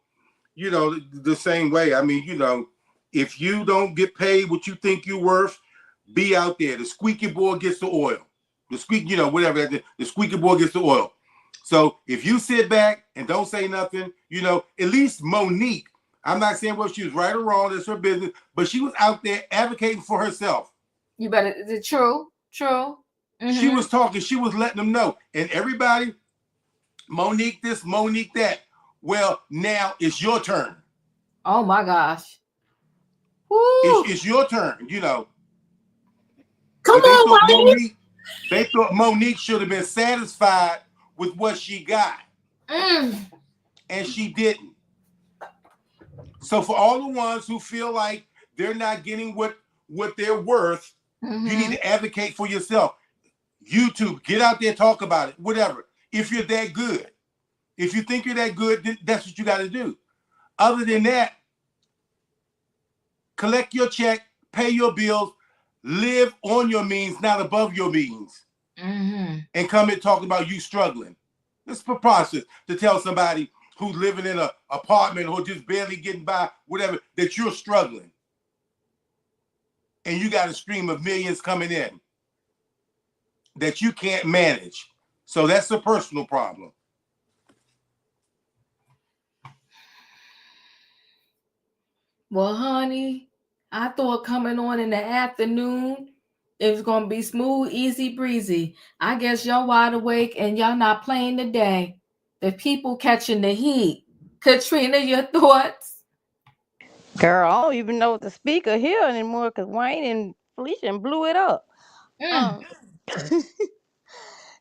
you know, the same way. I mean, you know, If you don't get paid what you think you're worth, be out there. The squeaky board gets the oil. The squeak, whatever. The squeaky board gets the oil. So if you sit back and don't say nothing, at least Monique, I'm not saying whether she was right or wrong, that's her business, but she was out there advocating for herself. You better, true. Mm-hmm. She was talking, she was letting them know. And everybody, Monique this, Monique that. Well, now it's your turn. Oh my gosh. It's your turn, Come on, Monique. They thought Monique should have been satisfied with what she got. And she didn't. So for all the ones who feel like they're not getting what they're worth, you need to advocate for yourself. YouTube, get out there, talk about it, whatever. If you're that good. If you think you're that good, then that's what you got to do. Other than that, collect your check, pay your bills, live on your means, not above your means. And come and talk about you struggling. It's preposterous to tell somebody who's living in an apartment or just barely getting by, whatever, that you're struggling. And you got a stream of millions coming in that you can't manage. So that's a personal problem. Well, honey, I thought coming on in the afternoon, it was going to be smooth, easy breezy. I guess y'all wide awake and y'all not playing today. The people catching the heat. Katrina, your thoughts? Girl, I don't even know what the speaker here anymore because Wayne and Felicia blew it up.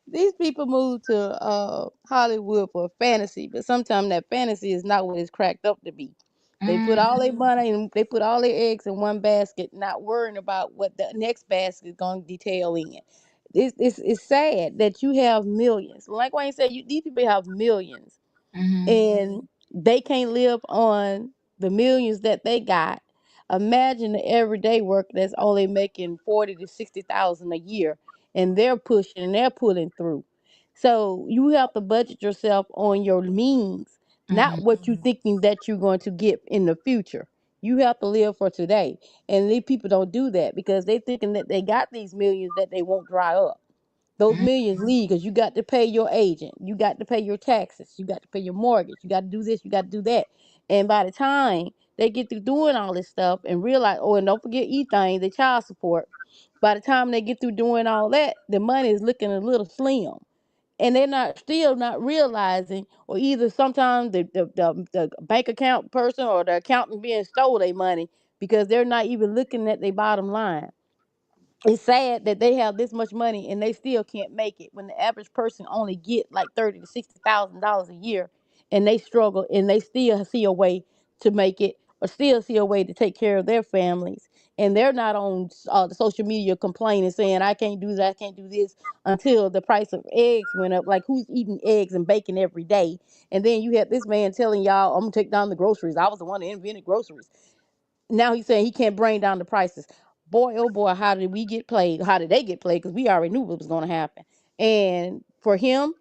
These people move to Hollywood for fantasy, but sometimes that fantasy is not what it's cracked up to be. They put all their money and they put all their eggs in one basket, not worrying about what the next basket is going to detail in. It's sad that you have millions. Like Wayne said, these people have millions, and they can't live on the millions that they got. Imagine the everyday worker that's only making 40 to 60,000 a year, and they're pushing and they're pulling through. So you have to budget yourself on your means, not what you thinking that you're going to get in the future. You have to live for today, and these people don't do that because they thinking that they got these millions that they won't dry up. Those millions leave because you got to pay your agent, you got to pay your taxes, you got to pay your mortgage, you got to do this, you got to do that. And by the time they get through doing all this stuff and realize, oh, and don't forget E-thing, the child support. By the time they get through doing all that, the money is looking a little slim. And they're still not realizing, or either sometimes the bank account person or the accountant being stole their money because they're not even looking at their bottom line. It's sad that they have this much money and they still can't make it when the average person only get like $30,000 to $60,000 a year, and they struggle and they still see a way to make it or still see a way to take care of their families. And they're not on the social media complaining, saying I can't do that, I can't do this, until the price of eggs went up. Like, who's eating eggs and bacon every day? And then you have this man telling y'all, I'm gonna take down the groceries. I was the one that invented groceries. Now he's saying he can't bring down the prices. Boy, oh boy, how did we get played? How did they get played? Because we already knew what was going to happen. And for him,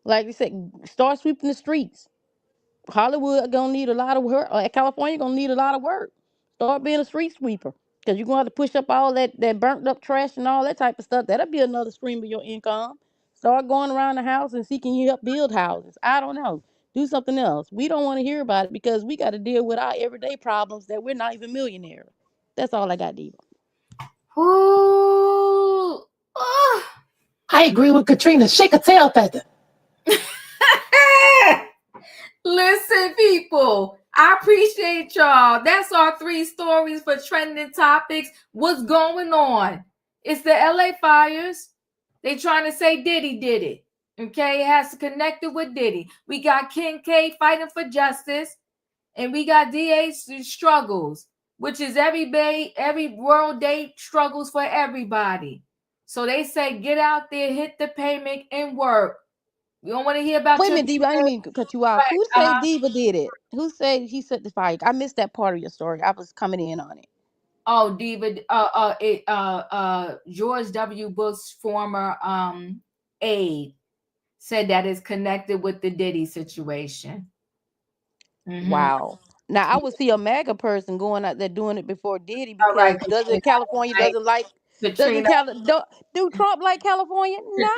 like we said, start sweeping the streets. Hollywood gonna need a lot of work. California gonna need a lot of work. Start being a street sweeper, because you're gonna have to push up all that burnt up trash and all that type of stuff. That'll be another stream of your income. Start going around the house and seeking you help build houses. I don't know. Do something else. We don't want to hear about it because we got to deal with our everyday problems that we're not even millionaires. That's all I got, Diva. Ooh. Oh. I agree with Katrina. Shake a tail feather. Listen, people, I appreciate y'all. That's our 3 stories for trending topics. What's going on? It's the LA fires. They trying to say Diddy did it. Okay, it has to connect it with Diddy. We got Kim K fighting for justice, and we got DA struggles, which is every World Day struggles for everybody. So they say get out there, hit the pavement, and work. We don't want to hear about. Wait a minute, Diva. I didn't mean to cut you off. Who said Diva did it? Who said he set the fire? I missed that part of your story. I was coming in on it. Oh, Diva. George W. Bush's former aide said that is connected with the Diddy situation. Wow. Now I would see a MAGA person going out there doing it before Diddy, All right, because Katrina. California doesn't like Katrina, do Trump like California? No.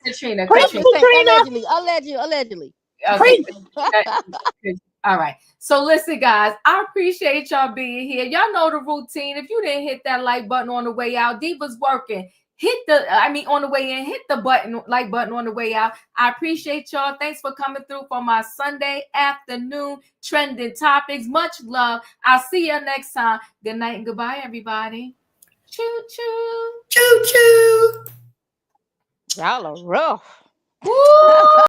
Katrina. I'm just saying allegedly. Okay. All right. So listen, guys, I appreciate y'all being here. Y'all know the routine. If you didn't hit that like button on the way out, Diva's working. On the way in, hit the like button on the way out. I appreciate y'all. Thanks for coming through for my Sunday afternoon trending topics. Much love. I'll see you next time. Good night and goodbye, everybody. Choo choo. Choo choo. Y'all are rough. Woo!